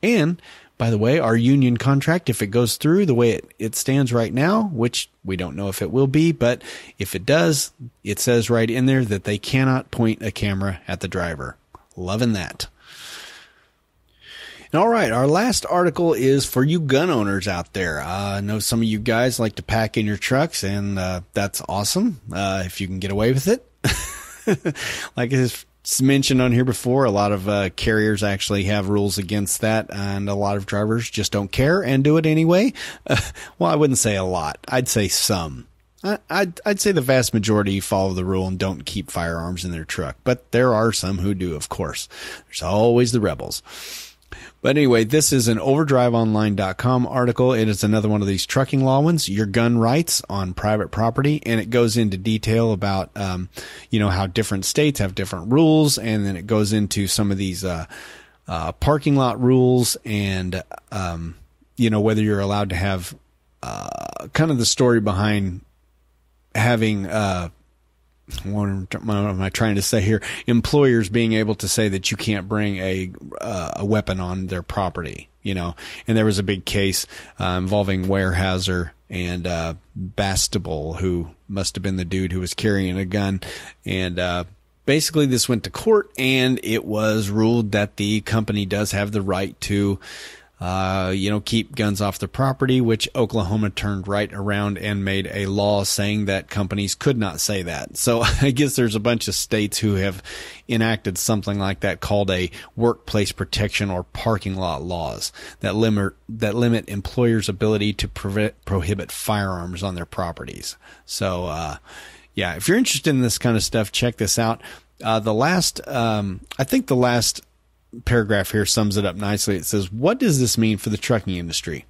S1: And, by the way, our union contract, if it goes through the way it stands right now, which we don't know if it will be, but if it does, it says right in there that they cannot point a camera at the driver. Loving that. All right, our last article is for you gun owners out there. I know some of you guys like to pack in your trucks, and that's awesome if you can get away with it. Like it's mentioned on here before, a lot of carriers actually have rules against that, and a lot of drivers just don't care and do it anyway. Well, I wouldn't say a lot. I'd say some. I'd say the vast majority follow the rule and don't keep firearms in their truck, but there are some who do, of course. There's always the rebels. But anyway, this is an overdriveonline.com article. It is another one of these trucking law ones, your gun rights on private property. And it goes into detail about, how different states have different rules. And then it goes into some of these, parking lot rules and, whether you're allowed to have, kind of the story behind having, what am I trying to say here? Employers being able to say that you can't bring a weapon on their property, and there was a big case involving Weyerhaeuser and Bastable, who must have been the dude who was carrying a gun. And basically this went to court, and it was ruled that the company does have the right to keep guns off the property, which Oklahoma turned right around and made a law saying that companies could not say that. So I guess there's a bunch of states who have enacted something like that called a workplace protection or parking lot laws that limit employers' ability to prohibit firearms on their properties. So, if you're interested in this kind of stuff, check this out. The last paragraph here sums it up nicely. It says, what does this mean for the trucking industry?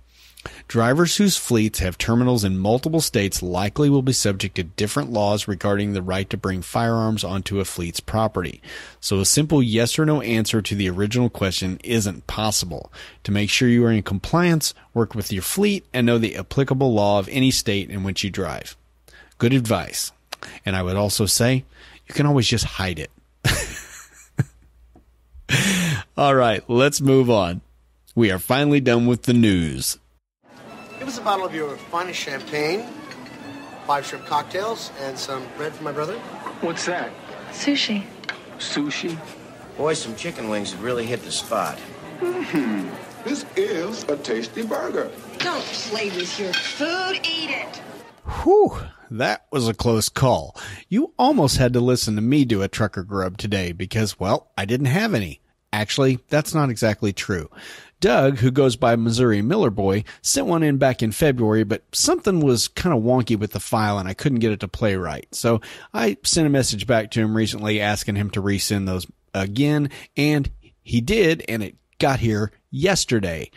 S1: Drivers whose fleets have terminals in multiple states likely will be subject to different laws regarding the right to bring firearms onto a fleet's property. So a simple yes or no answer to the original question isn't possible. To make sure you are in compliance, work with your fleet and know the applicable law of any state in which you drive. Good advice. And I would also say, you can always just hide it. All right, let's move on. We are finally done with the news.
S3: Give us a bottle of your finest champagne, 5 shrimp cocktails, and some bread for my brother.
S4: What's that?
S5: Sushi.
S4: Sushi?
S6: Boy, some chicken wings have really hit the spot.
S7: This is a tasty burger.
S5: Don't play with your food, eat it.
S1: Whew, that was a close call. You almost had to listen to me do a Trucker Grub today because, well, I didn't have any. Actually, that's not exactly true. Doug, who goes by Missouri Miller Boy, sent one in back in February, but something was kind of wonky with the file and I couldn't get it to play right. So I sent a message back to him recently asking him to resend those again, and he did, and it got here yesterday,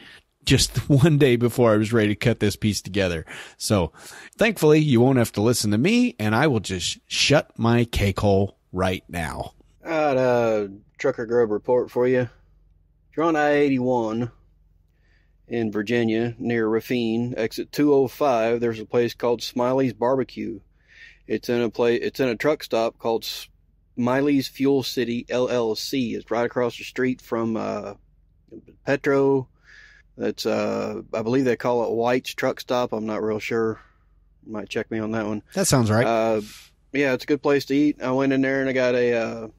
S1: just one day before I was ready to cut this piece together. So thankfully, you won't have to listen to me, and I will just shut my cake hole right now.
S8: I got a Trucker Grub report for you. If you're on I-81 in Virginia, near Raffine, exit 205, there's a place called Smiley's Barbecue. It's in a truck stop called Smiley's Fuel City LLC. It's right across the street from Petro. That's I believe they call it White's Truck Stop. I'm not real sure. You might check me on that one.
S1: That sounds right.
S8: Yeah, it's a good place to eat. I went in there and I got a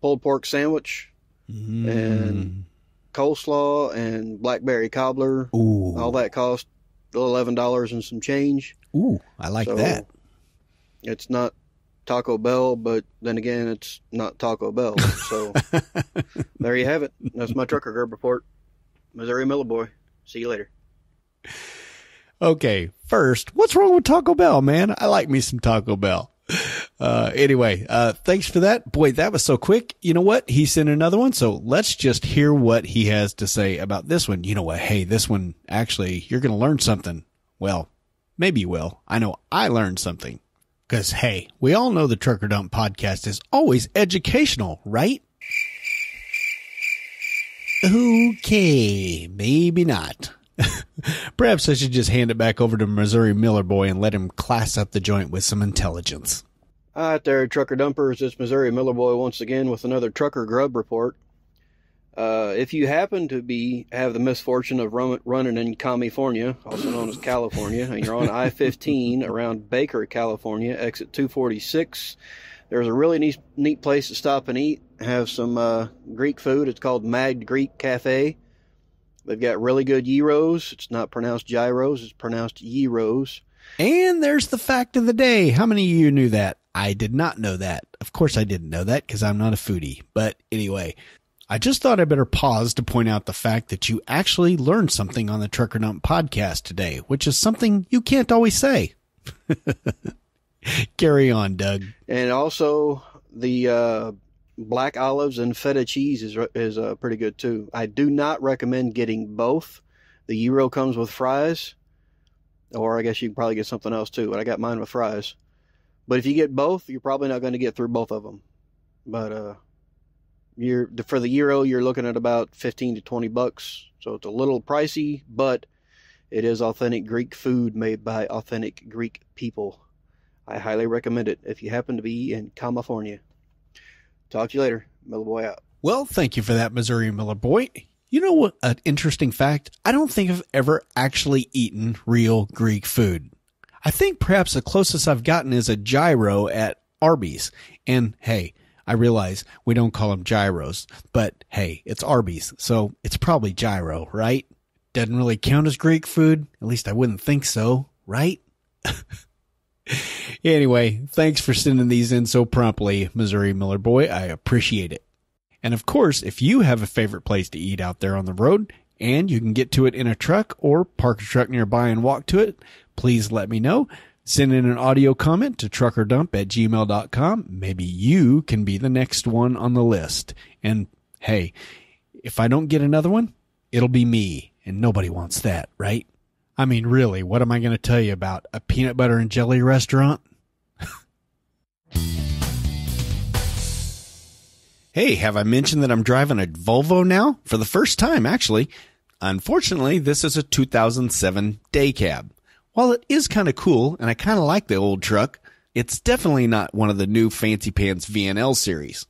S8: pulled pork sandwich and coleslaw and blackberry cobbler.
S1: Ooh.
S8: All that cost $11 and some change.
S1: Ooh, I like that.
S8: It's not Taco Bell, but then again, it's not Taco Bell. So there you have it. That's my Trucker Grub report. Missouri Miller Boy. See you later.
S1: Okay, first, what's wrong with Taco Bell, man? I like me some Taco Bell. Anyway, thanks for that. Boy, that was so quick. You know what? He sent another one, so let's just hear what he has to say about this one. You know what? Hey, this one, actually, you're going to learn something. Well, maybe you will. I know I learned something. Because, hey, we all know the Trucker Dump podcast is always educational, right? Okay, maybe not. Perhaps I should just hand it back over to Missouri Miller Boy and let him class up the joint with some intelligence.
S8: All right there, Trucker Dumpers. It's Missouri Miller Boy once again with another Trucker Grub report. If you happen to have the misfortune of running in California, also known as California, and you're on I-15 around Baker, California, exit 246, there's a really neat place to stop and eat. Have some Greek food. It's called Mad Greek Cafe. They've got really good gyros. It's not pronounced gyros. It's pronounced gyros.
S1: And there's the fact of the day. How many of you knew that? I did not know that. Of course I didn't know that because I'm not a foodie. But anyway, I just thought I better pause to point out the fact that you actually learned something on the Trucker Dump podcast today, which is something you can't always say. Carry on, Doug.
S8: And also the black olives and feta cheese is pretty good too. I do not recommend getting both. The gyro comes with fries, or I guess you can probably get something else too, but I got mine with fries. But if you get both, you're probably not going to get through both of them. But for the gyro, you're looking at about $15 to $20. So it's a little pricey, but it is authentic Greek food made by authentic Greek people. I highly recommend it if you happen to be in California. Talk to you later. Miller Boy out.
S1: Well, thank you for that, Missouri Miller Boy. You know what? An interesting fact. I don't think I've ever actually eaten real Greek food. I think perhaps the closest I've gotten is a gyro at Arby's. And hey, I realize we don't call them gyros, but hey, it's Arby's, so it's probably gyro, right? Doesn't really count as Greek food. At least I wouldn't think so, right? Anyway, thanks for sending these in so promptly, Missouri Miller Boy. I appreciate it. And of course, if you have a favorite place to eat out there on the road, and you can get to it in a truck or park a truck nearby and walk to it, please let me know. Send in an audio comment to truckerdump@gmail.com. Maybe you can be the next one on the list. And hey, if I don't get another one, it'll be me. And nobody wants that, right? I mean, really, what am I going to tell you about? A peanut butter and jelly restaurant? Hey, have I mentioned that I'm driving a Volvo now? For the first time, actually. Unfortunately, this is a 2007 day cab. While it is kind of cool, and I kind of like the old truck, it's definitely not one of the new Fancy Pants VNL series.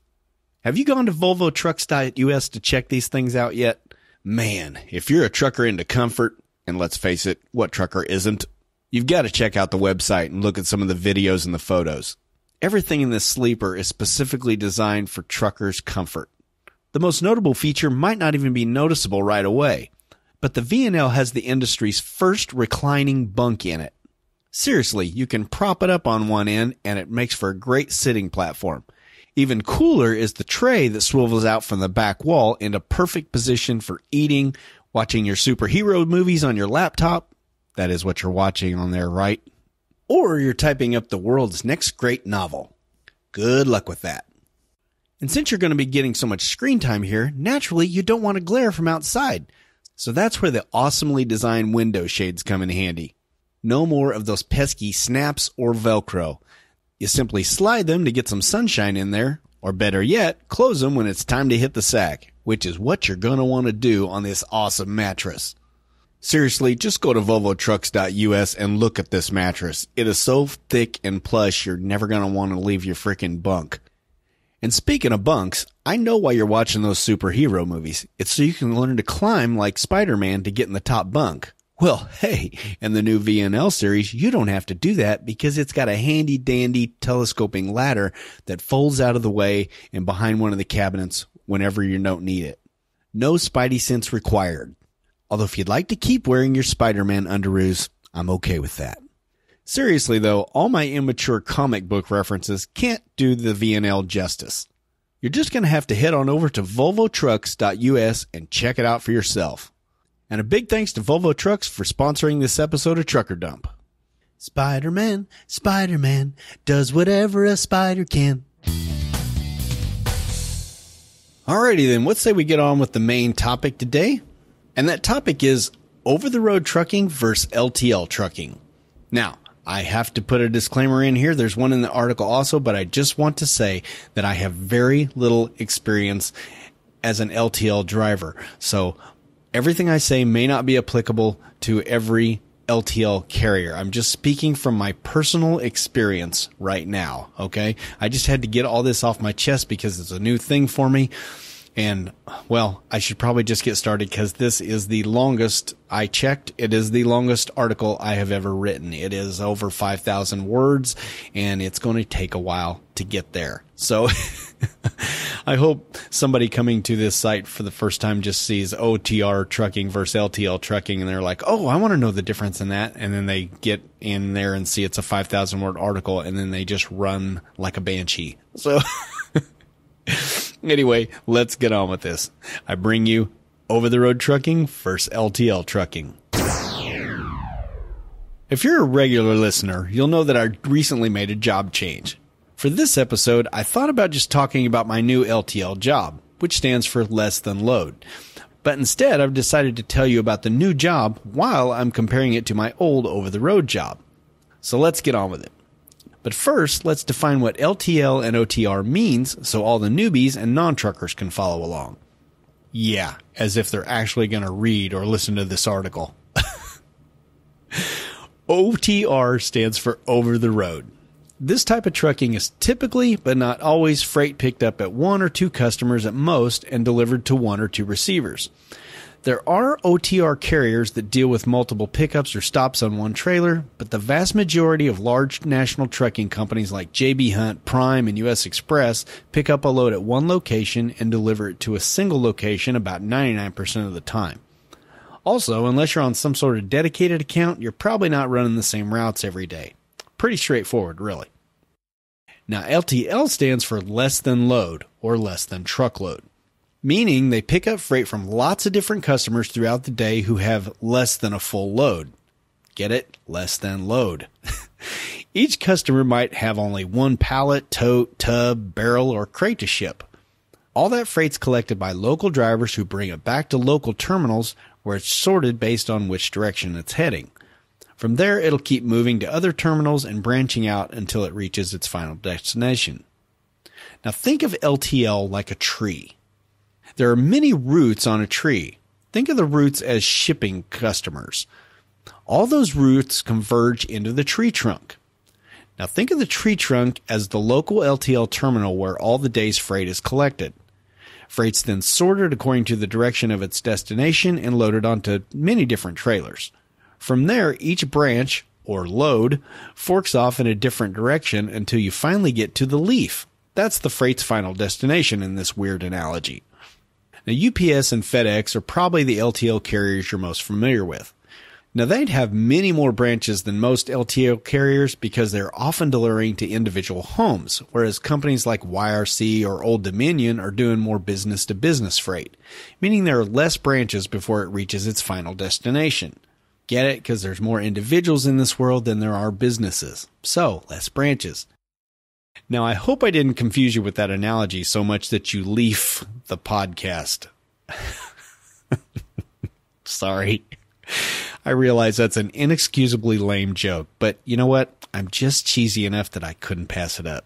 S1: Have you gone to volvotrucks.us to check these things out yet? Man, if you're a trucker into comfort, and let's face it, what trucker isn't? You've got to check out the website and look at some of the videos and the photos. Everything in this sleeper is specifically designed for truckers' comfort. The most notable feature might not even be noticeable right away, but the VNL has the industry's first reclining bunk in it. Seriously, you can prop it up on one end and it makes for a great sitting platform. Even cooler is the tray that swivels out from the back wall into perfect position for eating, watching your superhero movies on your laptop. That is what you're watching on there, right? Or you're typing up the world's next great novel. Good luck with that. And since you're going to be getting so much screen time here, naturally you don't want to glare from outside. So that's where the awesomely designed window shades come in handy. No more of those pesky snaps or Velcro. You simply slide them to get some sunshine in there, or better yet, close them when it's time to hit the sack, which is what you're going to want to do on this awesome mattress. Seriously, just go to volvotrucks.us and look at this mattress. It is so thick and plush, you're never going to want to leave your freaking bunk. And speaking of bunks, I know why you're watching those superhero movies. It's so you can learn to climb like Spider-Man to get in the top bunk. Well, hey, in the new VNL series, you don't have to do that because it's got a handy-dandy telescoping ladder that folds out of the way and behind one of the cabinets whenever you don't need it. No Spidey sense required. Although if you'd like to keep wearing your Spider-Man underoos, I'm okay with that. Seriously though, all my immature comic book references can't do the VNL justice. You're just going to have to head on over to volvotrucks.us and check it out for yourself. And a big thanks to Volvo Trucks for sponsoring this episode of Trucker Dump. Spider-Man, Spider-Man, does whatever a spider can. Alrighty then, let's say we get on with the main topic today. And that topic is over-the-road trucking versus LTL trucking. Now, I have to put a disclaimer in here. There's one in the article also, but I just want to say that I have very little experience as an LTL driver. So everything I say may not be applicable to every LTL carrier. I'm just speaking from my personal experience right now, okay? I just had to get all this off my chest because it's a new thing for me. And, well, I should probably just get started because this is the longest, I checked, it is the longest article I have ever written. It is over 5,000 words, and it's going to take a while to get there. So I hope somebody coming to this site for the first time just sees OTR trucking versus LTL trucking, and they're like, oh, I want to know the difference in that. And then they get in there and see it's a 5,000-word article, and then they just run like a banshee. So anyway, let's get on with this. I bring you over-the-road trucking versus LTL trucking. If you're a regular listener, you'll know that I recently made a job change. For this episode, I thought about just talking about my new LTL job, which stands for less than load. But instead, I've decided to tell you about the new job while I'm comparing it to my old over-the-road job. So let's get on with it. But first, let's define what LTL and OTR means so all the newbies and non-truckers can follow along. Yeah, as if they're actually going to read or listen to this article. OTR stands for over the road. This type of trucking is typically, but not always, freight picked up at one or two customers at most and delivered to one or two receivers. There are OTR carriers that deal with multiple pickups or stops on one trailer, but the vast majority of large national trucking companies like J.B. Hunt, Prime, and U.S. Express pick up a load at one location and deliver it to a single location about 99% of the time. Also, unless you're on some sort of dedicated account, you're probably not running the same routes every day. Pretty straightforward, really. Now, LTL stands for less than load, or less than truckload, meaning they pick up freight from lots of different customers throughout the day who have less than a full load. Get it? Less than load. Each customer might have only one pallet, tote, tub, barrel, or crate to ship. All that freight's collected by local drivers who bring it back to local terminals where it's sorted based on which direction it's heading. From there, it'll keep moving to other terminals and branching out until it reaches its final destination. Now think of LTL like a tree. There are many roots on a tree. Think of the roots as shipping customers. All those roots converge into the tree trunk. Now think of the tree trunk as the local LTL terminal where all the day's freight is collected. Freight's then sorted according to the direction of its destination and loaded onto many different trailers. From there, each branch, or load, forks off in a different direction until you finally get to the leaf. That's the freight's final destination in this weird analogy. Now, UPS and FedEx are probably the LTL carriers you're most familiar with. Now, they'd have many more branches than most LTL carriers because they're often delivering to individual homes, whereas companies like YRC or Old Dominion are doing more business-to-business freight, meaning there are less branches before it reaches its final destination. Get it? Because there's more individuals in this world than there are businesses. So, less branches. Now, I hope I didn't confuse you with that analogy so much that you leave the podcast. Sorry. I realize that's an inexcusably lame joke, but you know what? I'm just cheesy enough that I couldn't pass it up.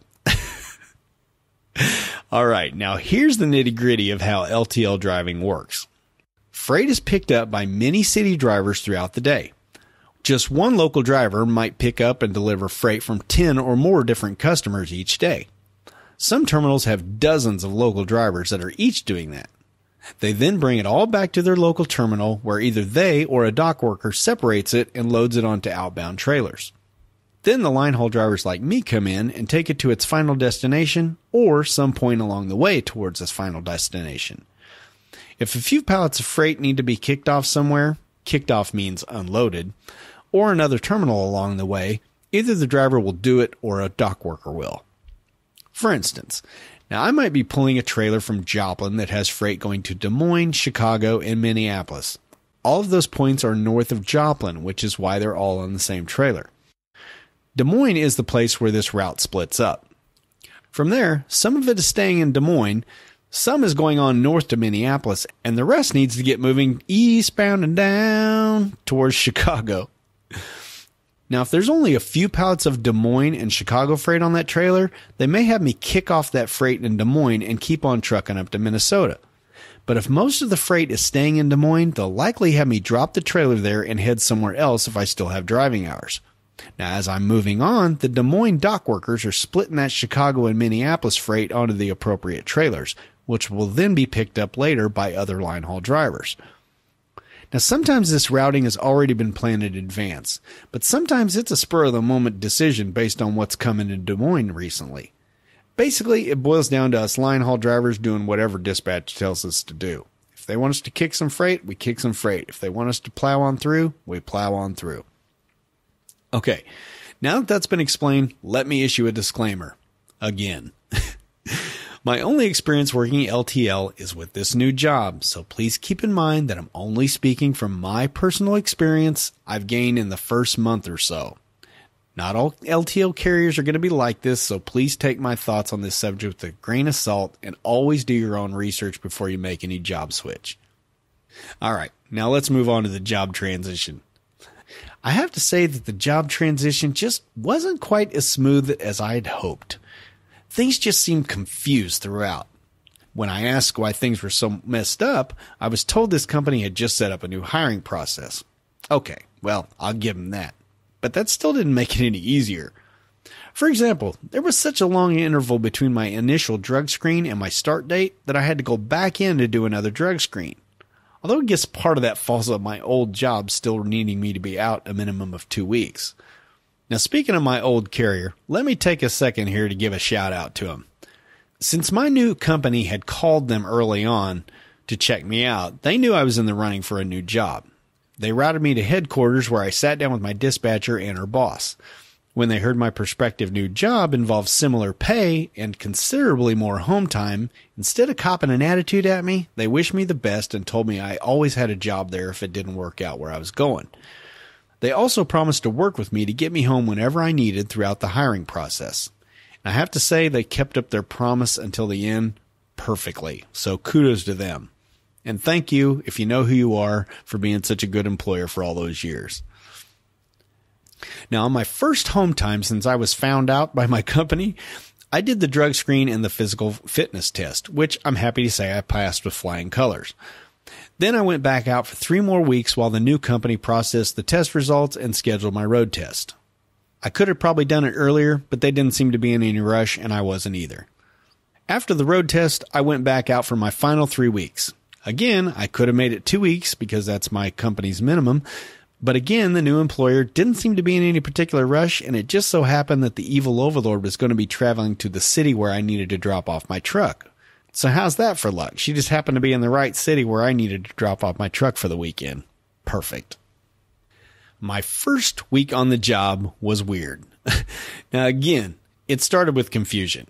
S1: All right, now here's the nitty-gritty of how LTL driving works. Freight is picked up by many city drivers throughout the day. Just one local driver might pick up and deliver freight from 10 or more different customers each day. Some terminals have dozens of local drivers that are each doing that. They then bring it all back to their local terminal where either they or a dock worker separates it and loads it onto outbound trailers. Then the line haul drivers like me come in and take it to its final destination or some point along the way towards its final destination. If a few pallets of freight need to be kicked off somewhere, kicked off means unloaded, or another terminal along the way, either the driver will do it or a dock worker will. For instance, now I might be pulling a trailer from Joplin that has freight going to Des Moines, Chicago, and Minneapolis. All of those points are north of Joplin, which is why they're all on the same trailer. Des Moines is the place where this route splits up. From there, some of it is staying in Des Moines, some is going on north to Minneapolis, and the rest needs to get moving eastbound and down towards Chicago. Now, if there's only a few pallets of Des Moines and Chicago freight on that trailer, they may have me kick off that freight in Des Moines and keep on trucking up to Minnesota. But if most of the freight is staying in Des Moines, they'll likely have me drop the trailer there and head somewhere else if I still have driving hours. Now, as I'm moving on, the Des Moines dock workers are splitting that Chicago and Minneapolis freight onto the appropriate trailers, which will then be picked up later by other line haul drivers. Now, sometimes this routing has already been planned in advance, but sometimes it's a spur-of-the-moment decision based on what's come into Des Moines recently. Basically, it boils down to us line haul drivers doing whatever dispatch tells us to do. If they want us to kick some freight, we kick some freight. If they want us to plow on through, we plow on through. Okay, now that that's been explained, let me issue a disclaimer. Again. My only experience working LTL is with this new job, so please keep in mind that I'm only speaking from my personal experience I've gained in the first month or so. Not all LTL carriers are going to be like this, so please take my thoughts on this subject with a grain of salt and always do your own research before you make any job switch. All right, now let's move on to the job transition. I have to say that the job transition just wasn't quite as smooth as I had hoped. Things just seemed confused throughout. When I asked why things were so messed up, I was told this company had just set up a new hiring process. Okay, well, I'll give them that. But that still didn't make it any easier. For example, there was such a long interval between my initial drug screen and my start date that I had to go back in to do another drug screen. Although I guess part of that falls on my old job still needing me to be out a minimum of 2 weeks. Now, speaking of my old carrier, let me take a second here to give a shout out to them. Since my new company had called them early on to check me out, they knew I was in the running for a new job. They routed me to headquarters where I sat down with my dispatcher and her boss. When they heard my prospective new job involved similar pay and considerably more home time, instead of copping an attitude at me, they wished me the best and told me I always had a job there if it didn't work out where I was going. They also promised to work with me to get me home whenever I needed throughout the hiring process. And I have to say they kept up their promise until the end perfectly, so kudos to them. And thank you, if you know who you are, for being such a good employer for all those years. Now, on my first home time since I was found out by my company, I did the drug screen and the physical fitness test, which I'm happy to say I passed with flying colors. Then I went back out for 3 more weeks while the new company processed the test results and scheduled my road test. I could have probably done it earlier, but they didn't seem to be in any rush, and I wasn't either. After the road test, I went back out for my final 3 weeks. Again, I could have made it 2 weeks because that's my company's minimum, but again, the new employer didn't seem to be in any particular rush, and it just so happened that the evil overlord was going to be traveling to the city where I needed to drop off my truck. So how's that for luck? She just happened to be in the right city where I needed to drop off my truck for the weekend. Perfect. My first week on the job was weird. Now again, it started with confusion.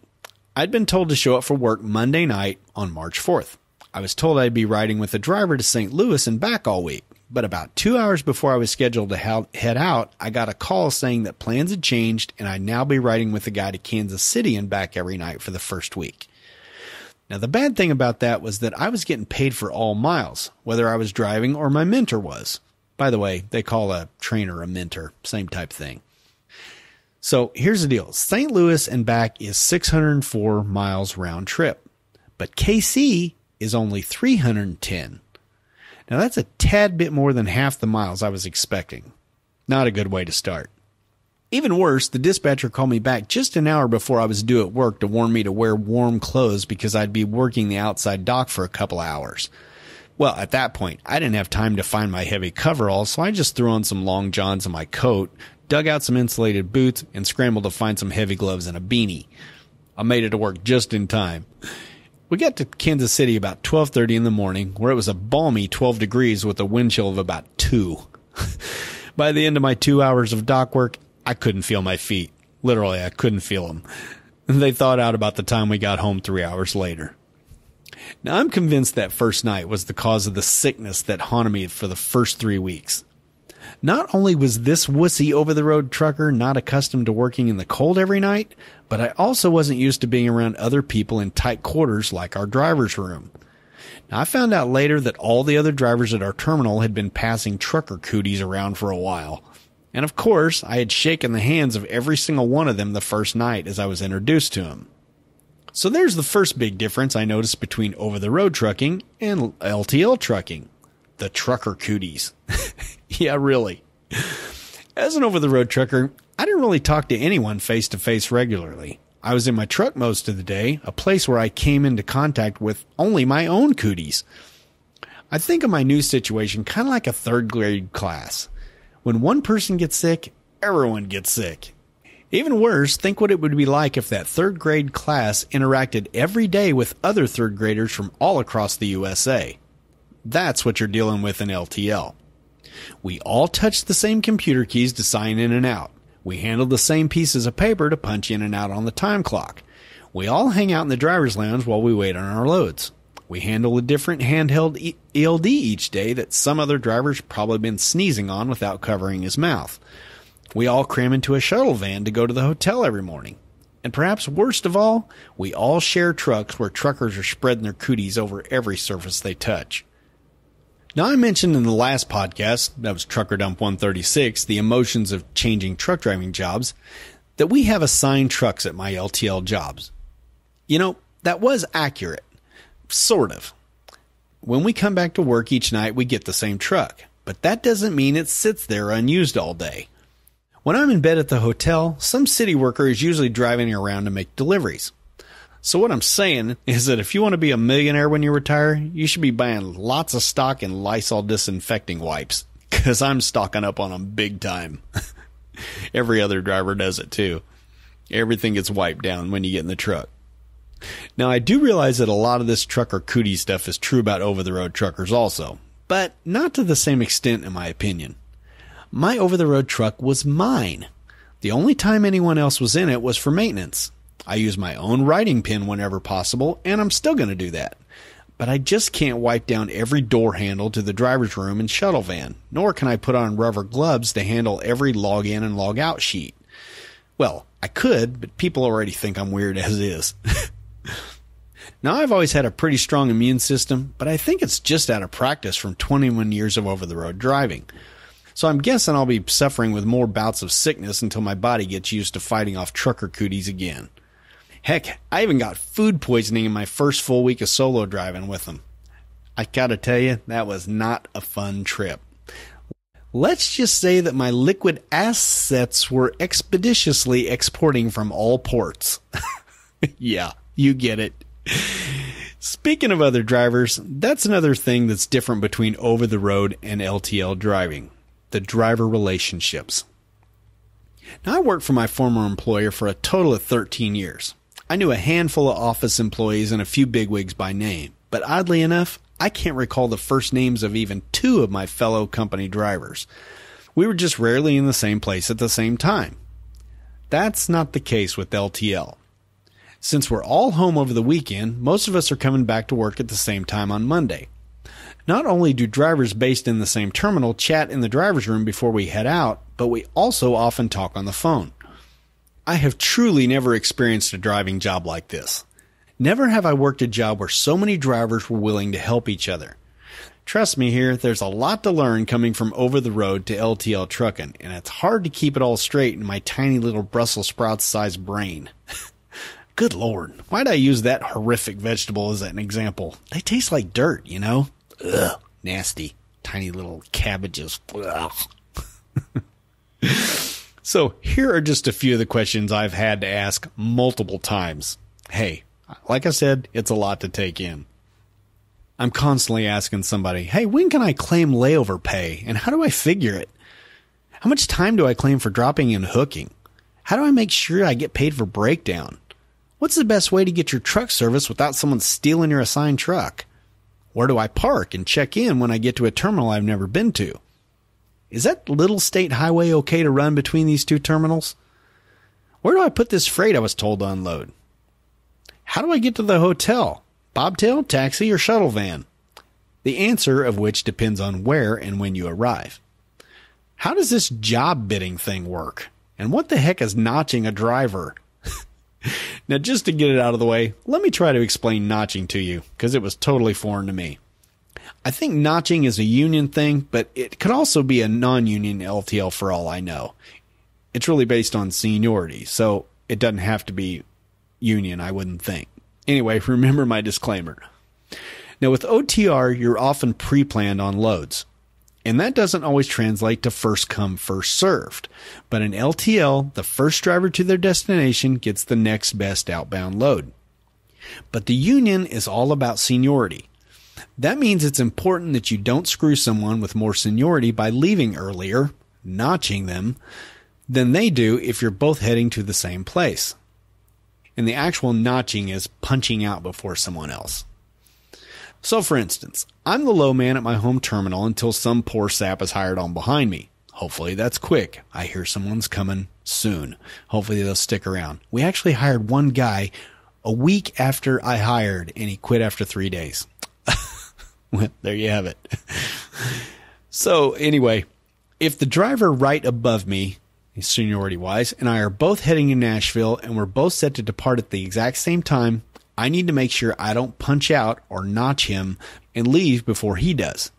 S1: I'd been told to show up for work Monday night on March 4th. I was told I'd be riding with a driver to St. Louis and back all week. But about 2 hours before I was scheduled to head out, I got a call saying that plans had changed and I'd now be riding with a guy to Kansas City and back every night for the first week. Now, the bad thing about that was that I was getting paid for all miles, whether I was driving or my mentor was. By the way, they call a trainer a mentor, same type thing. So here's the deal. St. Louis and back is 604 miles round trip, but KC is only 310. Now that's a tad bit more than half the miles I was expecting. Not a good way to start. Even worse, the dispatcher called me back just an hour before I was due at work to warn me to wear warm clothes because I'd be working the outside dock for a couple hours. Well, at that point, I didn't have time to find my heavy coveralls, so I just threw on some long johns and my coat, dug out some insulated boots, and scrambled to find some heavy gloves and a beanie. I made it to work just in time. We got to Kansas City about 12:30 in the morning, where it was a balmy 12 degrees with a wind chill of about 2. By the end of my 2 hours of dock work, I couldn't feel my feet. Literally, I couldn't feel them. They thawed out about the time we got home 3 hours later. Now, I'm convinced that first night was the cause of the sickness that haunted me for the first 3 weeks. Not only was this wussy over-the-road trucker not accustomed to working in the cold every night, but I also wasn't used to being around other people in tight quarters like our driver's room. Now, I found out later that all the other drivers at our terminal had been passing trucker cooties around for a while. And of course, I had shaken the hands of every single one of them the first night as I was introduced to them. So there's the first big difference I noticed between over-the-road trucking and LTL trucking. The trucker cooties. Yeah, really. As an over-the-road trucker, I didn't really talk to anyone face-to-face regularly. I was in my truck most of the day, a place where I came into contact with only my own cooties. I think of my new situation kind of like a third grade class. When one person gets sick, everyone gets sick. Even worse, think what it would be like if that third grade class interacted every day with other third graders from all across the USA. That's what you're dealing with in LTL. We all touch the same computer keys to sign in and out. We handle the same pieces of paper to punch in and out on the time clock. We all hang out in the driver's lounge while we wait on our loads. We handle a different handheld ELD each day that some other driver's probably been sneezing on without covering his mouth. We all cram into a shuttle van to go to the hotel every morning. And perhaps worst of all, we all share trucks where truckers are spreading their cooties over every surface they touch. Now, I mentioned in the last podcast, that was Trucker Dump 136, the emotions of changing truck driving jobs, that we have assigned trucks at my LTL jobs. You know, that was accurate. Sort of. When we come back to work each night, we get the same truck. But that doesn't mean it sits there unused all day. When I'm in bed at the hotel, some city worker is usually driving around to make deliveries. So what I'm saying is that if you want to be a millionaire when you retire, you should be buying lots of stock in Lysol disinfecting wipes, because I'm stocking up on them big time. Every other driver does it too. Everything gets wiped down when you get in the truck. Now, I do realize that a lot of this trucker cootie stuff is true about over-the-road truckers also, but not to the same extent in my opinion. My over-the-road truck was mine. The only time anyone else was in it was for maintenance. I use my own writing pen whenever possible, and I'm still going to do that. But I just can't wipe down every door handle to the driver's room and shuttle van, nor can I put on rubber gloves to handle every log in and log out sheet. Well, I could, but people already think I'm weird as is. Now, I've always had a pretty strong immune system, but I think it's just out of practice from 21 years of over-the-road driving. So I'm guessing I'll be suffering with more bouts of sickness until my body gets used to fighting off trucker cooties again. Heck, I even got food poisoning in my first full week of solo driving with them. I gotta tell you, that was not a fun trip. Let's just say that my liquid assets were expeditiously exporting from all ports. Yeah, you get it. Speaking of other drivers, that's another thing that's different between over-the-road and LTL driving. The driver relationships. Now, I worked for my former employer for a total of 13 years. I knew a handful of office employees and a few bigwigs by name, but oddly enough, I can't recall the first names of even 2 of my fellow company drivers. We were just rarely in the same place at the same time. That's not the case with LTL. Since we're all home over the weekend, most of us are coming back to work at the same time on Monday. Not only do drivers based in the same terminal chat in the driver's room before we head out, but we also often talk on the phone. I have truly never experienced a driving job like this. Never have I worked a job where so many drivers were willing to help each other. Trust me here, there's a lot to learn coming from over the road to LTL trucking, and it's hard to keep it all straight in my tiny little Brussels sprouts sized brain. Good Lord, why'd I use that horrific vegetable as an example? They taste like dirt, you know? Ugh, nasty. Tiny little cabbages. Ugh. So here are just a few of the questions I've had to ask multiple times. Hey, like I said, it's a lot to take in. I'm constantly asking somebody, hey, when can I claim layover pay? And how do I figure it? How much time do I claim for dropping and hooking? How do I make sure I get paid for breakdown? What's the best way to get your truck service without someone stealing your assigned truck? Where do I park and check in when I get to a terminal I've never been to? Is that little state highway okay to run between these 2 terminals? Where do I put this freight I was told to unload? How do I get to the hotel? Bobtail, taxi, or shuttle van? The answer of which depends on where and when you arrive. How does this job bidding thing work? And what the heck is notching a driver? Now, just to get it out of the way, let me try to explain notching to you, because it was totally foreign to me. I think notching is a union thing, but it could also be a non-union LTL for all I know. It's really based on seniority, so it doesn't have to be union, I wouldn't think. Anyway, remember my disclaimer. Now, with OTR, you're often pre-planned on loads. And that doesn't always translate to first come, first served. But in LTL, the first driver to their destination gets the next best outbound load. But the union is all about seniority. That means it's important that you don't screw someone with more seniority by leaving earlier, notching them, than they do if you're both heading to the same place. And the actual notching is punching out before someone else. So for instance, I'm the low man at my home terminal until some poor sap is hired on behind me. Hopefully that's quick. I hear someone's coming soon. Hopefully they'll stick around. We actually hired one guy a week after I hired, and he quit after 3 days. Well, there you have it. So anyway, if the driver right above me, seniority-wise, and I are both heading to Nashville and we're both set to depart at the exact same time, I need to make sure I don't punch out or notch him and leave before he does.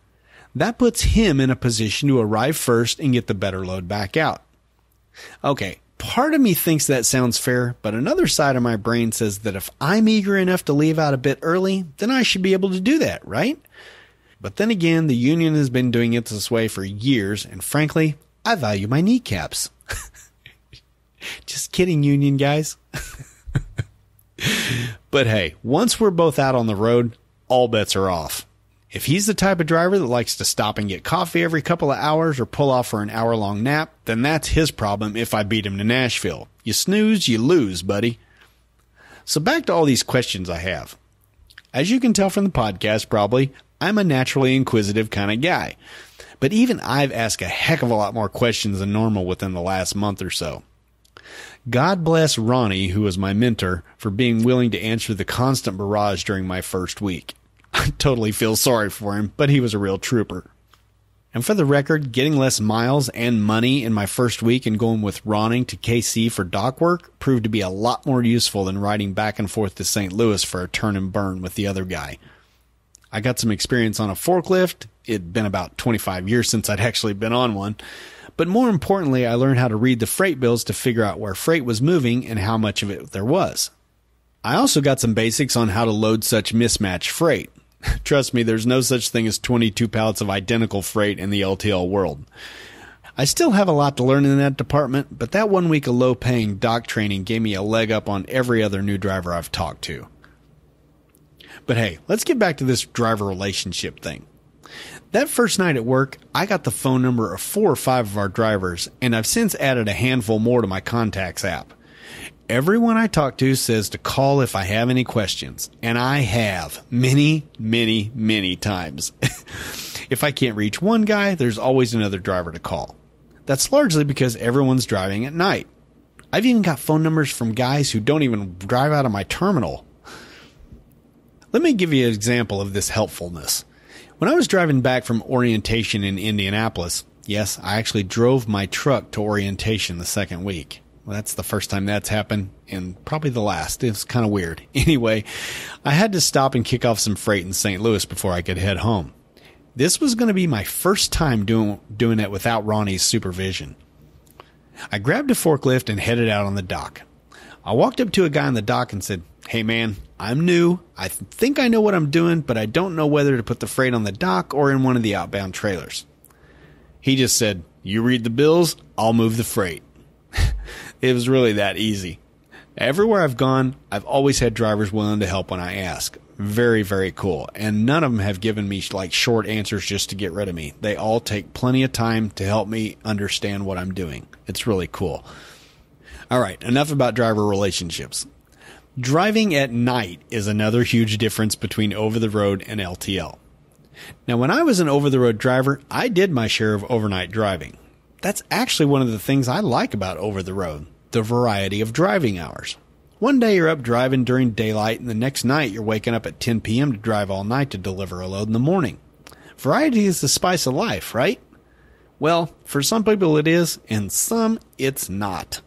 S1: That puts him in a position to arrive first and get the better load back out. Okay, part of me thinks that sounds fair, but another side of my brain says that if I'm eager enough to leave out a bit early, then I should be able to do that, right? But then again, the union has been doing it this way for years, and frankly, I value my kneecaps. Just kidding, union guys. But hey, once we're both out on the road, all bets are off. If he's the type of driver that likes to stop and get coffee every couple of hours or pull off for an hour-long nap, then that's his problem if I beat him to Nashville. You snooze, you lose, buddy. So back to all these questions I have. As you can tell from the podcast, probably, I'm a naturally inquisitive kind of guy. But even I've asked a heck of a lot more questions than normal within the last month or so. God bless Ronnie, who was my mentor, for being willing to answer the constant barrage during my first week. I totally feel sorry for him, but he was a real trooper. And for the record, getting less miles and money in my first week and going with Ronnie to KC for dock work proved to be a lot more useful than riding back and forth to St. Louis for a turn and burn with the other guy. I got some experience on a forklift. It'd been about 25 years since I'd actually been on one. But more importantly, I learned how to read the freight bills to figure out where freight was moving and how much of it there was. I also got some basics on how to load such mismatched freight. Trust me, there's no such thing as 22 pallets of identical freight in the LTL world. I still have a lot to learn in that department, but that 1 week of low-paying dock training gave me a leg up on every other new driver I've talked to. But hey, let's get back to this driver relationship thing. That first night at work, I got the phone number of 4 or 5 of our drivers, and I've since added a handful more to my contacts app. Everyone I talk to says to call if I have any questions, and I have many, many, many times. If I can't reach one guy, there's always another driver to call. That's largely because everyone's driving at night. I've even got phone numbers from guys who don't even drive out of my terminal. Let me give you an example of this helpfulness. When I was driving back from orientation in Indianapolis, yes, I actually drove my truck to orientation the second week. Well, that's the first time that's happened, and probably the last. It was kind of weird. Anyway, I had to stop and kick off some freight in St. Louis before I could head home. This was going to be my first time doing it without Ronnie's supervision. I grabbed a forklift and headed out on the dock. I walked up to a guy on the dock and said, "Hey man, I'm new. I think I know what I'm doing, but I don't know whether to put the freight on the dock or in one of the outbound trailers." He just said, "You read the bills, I'll move the freight." It was really that easy. Everywhere I've gone, I've always had drivers willing to help when I ask. Very, very cool. And none of them have given me like short answers just to get rid of me. They all take plenty of time to help me understand what I'm doing. It's really cool. All right, enough about driver relationships. Driving at night is another huge difference between over-the-road and LTL. Now, when I was an over-the-road driver, I did my share of overnight driving. That's actually one of the things I like about over-the-road, the variety of driving hours. One day you're up driving during daylight, and the next night you're waking up at 10 p.m. to drive all night to deliver a load in the morning. Variety is the spice of life, right? Well, for some people it is, and some it's not.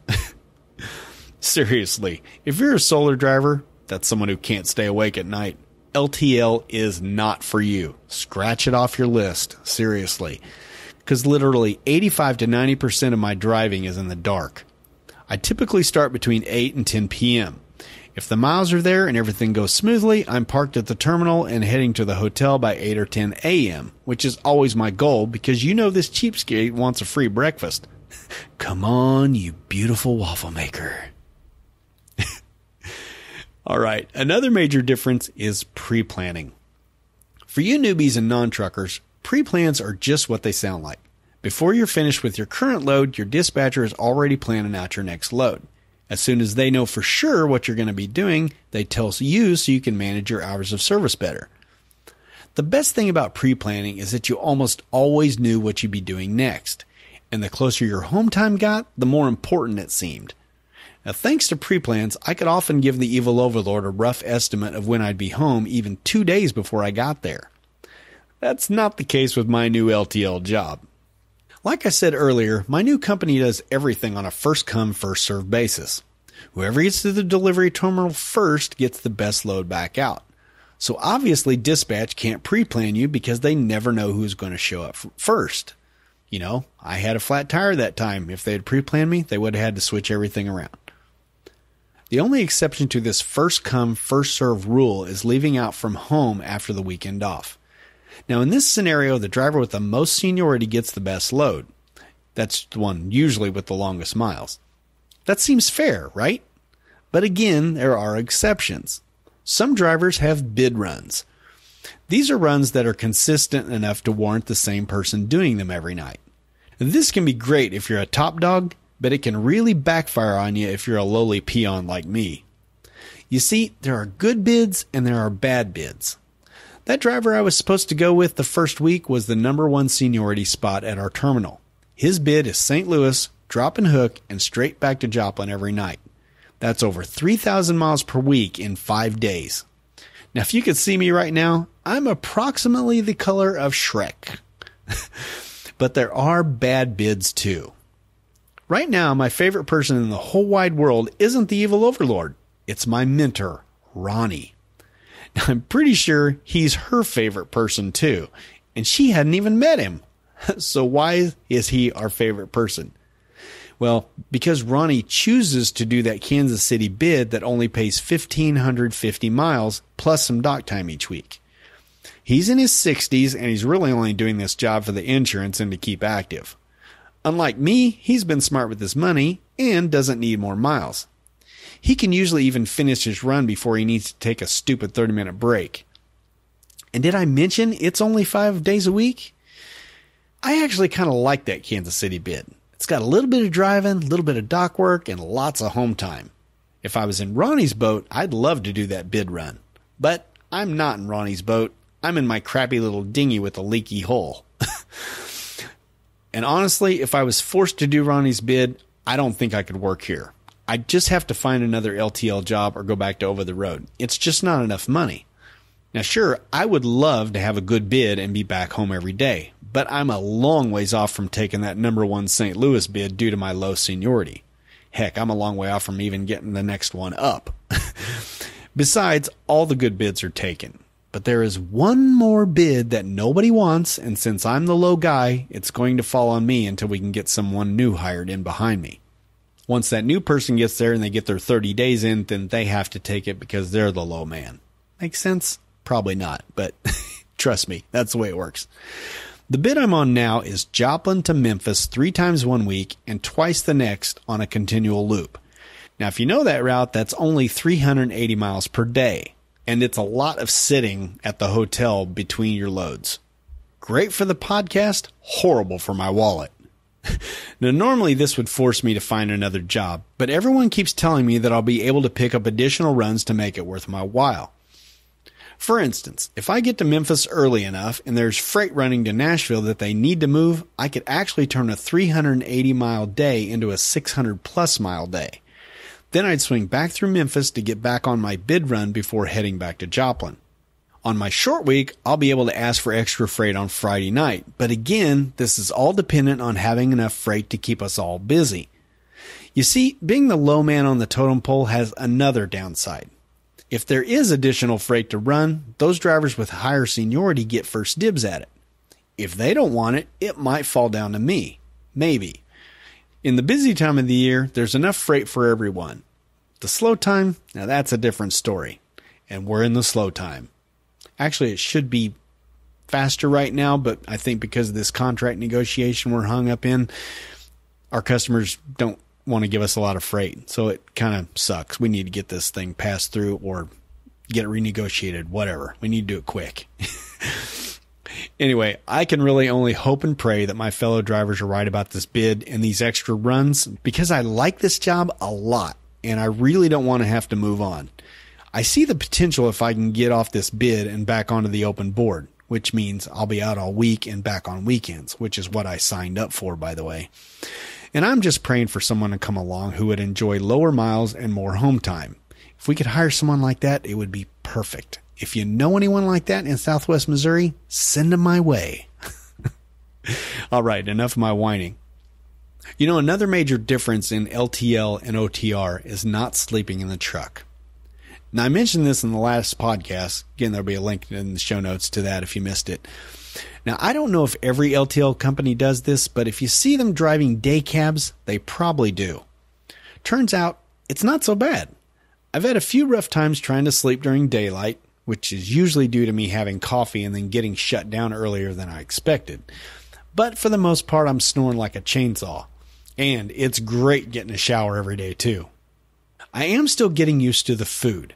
S1: Seriously, if you're a solar driver, that's someone who can't stay awake at night, LTL is not for you. Scratch it off your list, seriously. Because literally 85 to 90% of my driving is in the dark. I typically start between 8 and 10 p.m. If the miles are there and everything goes smoothly, I'm parked at the terminal and heading to the hotel by 8 or 10 a.m., which is always my goal because you know this cheapskate wants a free breakfast. Come on, you beautiful waffle maker. All right, another major difference is pre-planning. For you newbies and non-truckers, pre-plans are just what they sound like. Before you're finished with your current load, your dispatcher is already planning out your next load. As soon as they know for sure what you're going to be doing, they tell you so you can manage your hours of service better. The best thing about pre-planning is that you almost always knew what you'd be doing next. And the closer your home time got, the more important it seemed. Now, thanks to pre-plans, I could often give the evil overlord a rough estimate of when I'd be home even 2 days before I got there. That's not the case with my new LTL job. Like I said earlier, my new company does everything on a first-come, first-served basis. Whoever gets to the delivery terminal first gets the best load back out. So obviously dispatch can't pre-plan you because they never know who's going to show up first. You know, I had a flat tire that time. If they had pre-planned me, they would have had to switch everything around. The only exception to this first-come, first-served rule is leaving out from home after the weekend off. Now, in this scenario, the driver with the most seniority gets the best load. That's the one usually with the longest miles. That seems fair, right? But again, there are exceptions. Some drivers have bid runs. These are runs that are consistent enough to warrant the same person doing them every night. This can be great if you're a top dog, but it can really backfire on you if you're a lowly peon like me. You see, there are good bids and there are bad bids. That driver I was supposed to go with the first week was the number one seniority spot at our terminal. His bid is St. Louis, drop and hook, and straight back to Joplin every night. That's over 3,000 miles per week in 5 days. Now, if you could see me right now, I'm approximately the color of Shrek. But there are bad bids too. Right now, my favorite person in the whole wide world isn't the evil overlord. It's my mentor, Ronnie. Now, I'm pretty sure he's her favorite person too, and she hadn't even met him. So why is he our favorite person? Well, because Ronnie chooses to do that Kansas City bid that only pays 1,550 miles plus some dock time each week. He's in his 60s and he's really only doing this job for the insurance and to keep active. Unlike me, he's been smart with his money and doesn't need more miles. He can usually even finish his run before he needs to take a stupid 30-minute break. And did I mention it's only 5 days a week? I actually kind of like that Kansas City bid. It's got a little bit of driving, a little bit of dock work, and lots of home time. If I was in Ronnie's boat, I'd love to do that bid run. But I'm not in Ronnie's boat. I'm in my crappy little dinghy with a leaky hull. And honestly, if I was forced to do Ronnie's bid, I don't think I could work here. I'd just have to find another LTL job or go back to over the road. It's just not enough money. Now, sure, I would love to have a good bid and be back home every day, but I'm a long ways off from taking that number one St. Louis bid due to my low seniority. Heck, I'm a long way off from even getting the next one up. Besides, all the good bids are taken. But there is one more bid that nobody wants, and since I'm the low guy, it's going to fall on me until we can get someone new hired in behind me. Once that new person gets there and they get their 30 days in, then they have to take it because they're the low man. Makes sense? Probably not, but trust me, that's the way it works. The bid I'm on now is Joplin to Memphis 3 times 1 week and twice the next on a continual loop. Now, if you know that route, that's only 380 miles per day, and it's a lot of sitting at the hotel between your loads. Great for the podcast, horrible for my wallet. Now, normally this would force me to find another job, but everyone keeps telling me that I'll be able to pick up additional runs to make it worth my while. For instance, if I get to Memphis early enough and there's freight running to Nashville that they need to move, I could actually turn a 380-mile day into a 600-plus mile day. Then I'd swing back through Memphis to get back on my bid run before heading back to Joplin. On my short week, I'll be able to ask for extra freight on Friday night, but again, this is all dependent on having enough freight to keep us all busy. You see, being the low man on the totem pole has another downside. If there is additional freight to run, those drivers with higher seniority get first dibs at it. If they don't want it, it might fall down to me. Maybe. In the busy time of the year, there's enough freight for everyone. The slow time, now that's a different story. And we're in the slow time. Actually, it should be faster right now, but I think because of this contract negotiation we're hung up in, our customers don't want to give us a lot of freight. So it kind of sucks. We need to get this thing passed through or get it renegotiated, whatever. We need to do it quick. Anyway, I can really only hope and pray that my fellow drivers are right about this bid and these extra runs because I like this job a lot and I really don't want to have to move on. I see the potential if I can get off this bid and back onto the open board, which means I'll be out all week and back on weekends, which is what I signed up for, by the way. And I'm just praying for someone to come along who would enjoy lower miles and more home time. If we could hire someone like that, it would be perfect. If you know anyone like that in Southwest Missouri, send them my way. All right, enough of my whining. You know, another major difference in LTL and OTR is not sleeping in the truck. Now, I mentioned this in the last podcast. Again, there'll be a link in the show notes to that if you missed it. Now, I don't know if every LTL company does this, but if you see them driving day cabs, they probably do. Turns out, it's not so bad. I've had a few rough times trying to sleep during daylight, which is usually due to me having coffee and then getting shut down earlier than I expected. But for the most part, I'm snoring like a chainsaw. And it's great getting a shower every day, too. I am still getting used to the food.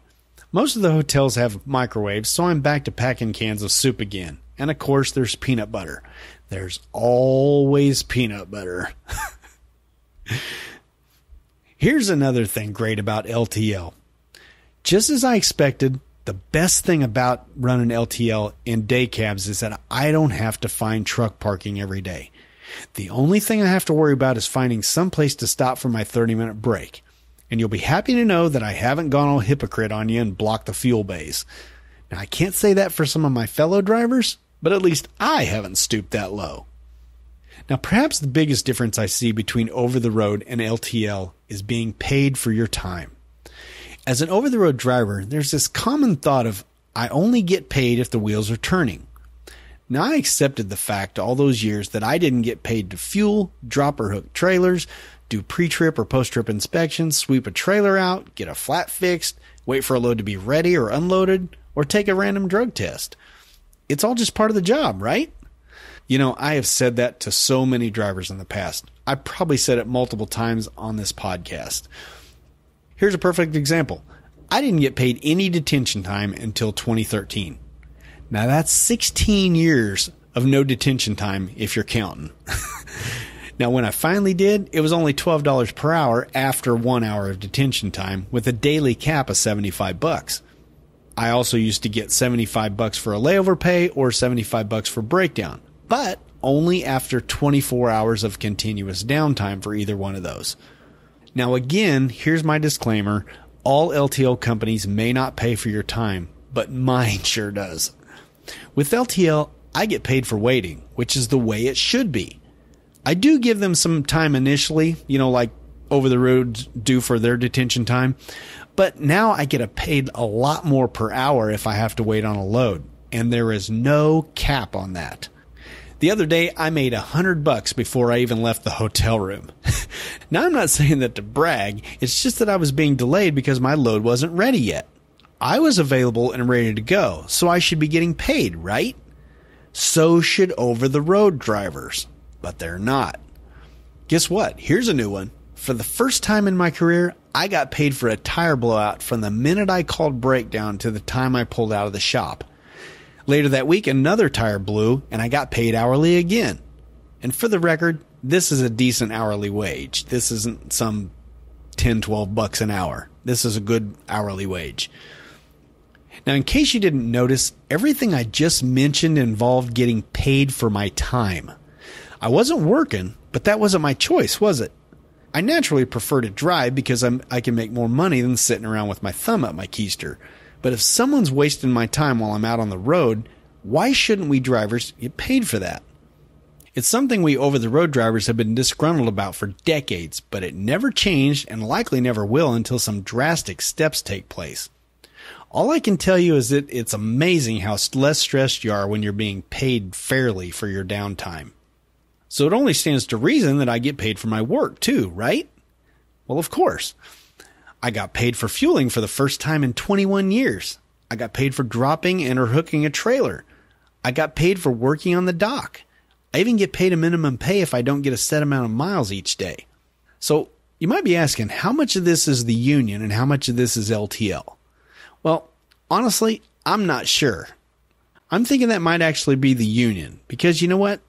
S1: Most of the hotels have microwaves, so I'm back to packing cans of soup again. And of course, there's peanut butter. There's always peanut butter. Here's another thing great about LTL. Just as I expected, the best thing about running LTL in day cabs is that I don't have to find truck parking every day. The only thing I have to worry about is finding some place to stop for my 30-minute break. And you'll be happy to know that I haven't gone all hypocrite on you and blocked the fuel bays. Now, I can't say that for some of my fellow drivers, but at least I haven't stooped that low. Now, perhaps the biggest difference I see between over-the-road and LTL is being paid for your time. As an over-the-road driver, there's this common thought of, I only get paid if the wheels are turning. Now, I accepted the fact all those years that I didn't get paid to fuel, drop or hook trailers, do pre-trip or post-trip inspections, sweep a trailer out, get a flat fixed, wait for a load to be ready or unloaded, or take a random drug test. It's all just part of the job, right? You know, I have said that to so many drivers in the past. I probably said it multiple times on this podcast. Here's a perfect example. I didn't get paid any detention time until 2013. Now that's 16 years of no detention time if you're counting. Now when I finally did, it was only $12 per hour after 1 hour of detention time with a daily cap of $75. I also used to get $75 for a layover pay or $75 for breakdown, but only after 24 hours of continuous downtime for either one of those. Now again, here's my disclaimer. All LTL companies may not pay for your time, but mine sure does. With LTL, I get paid for waiting, which is the way it should be. I do give them some time initially, like over the road do for their detention time, but now I get paid a lot more per hour if I have to wait on a load, and there is no cap on that. The other day, I made $100 before I even left the hotel room. Now, I'm not saying that to brag. It's just that I was being delayed because my load wasn't ready yet. I was available and ready to go, so I should be getting paid, right? So should over-the-road drivers, but they're not. Guess what? Here's a new one. For the first time in my career, I got paid for a tire blowout from the minute I called breakdown to the time I pulled out of the shop. Later that week, another tire blew, and I got paid hourly again. And for the record, this is a decent hourly wage. This isn't some $10-12 an hour. This is a good hourly wage. Now, in case you didn't notice, everything I just mentioned involved getting paid for my time. I wasn't working, but that wasn't my choice, was it? I naturally prefer to drive because I can make more money than sitting around with my thumb up my keister. But if someone's wasting my time while I'm out on the road, why shouldn't we drivers get paid for that? It's something we over-the-road drivers have been disgruntled about for decades, but it never changed and likely never will until some drastic steps take place. All I can tell you is that it's amazing how less stressed you are when you're being paid fairly for your downtime. So it only stands to reason that I get paid for my work too, right? Well, of course. I got paid for fueling for the first time in 21 years. I got paid for dropping and or hooking a trailer. I got paid for working on the dock. I even get paid a minimum pay if I don't get a set amount of miles each day. So you might be asking, how much of this is the union and how much of this is LTL? Well, honestly, I'm not sure. I'm thinking that might actually be the union, because you know what?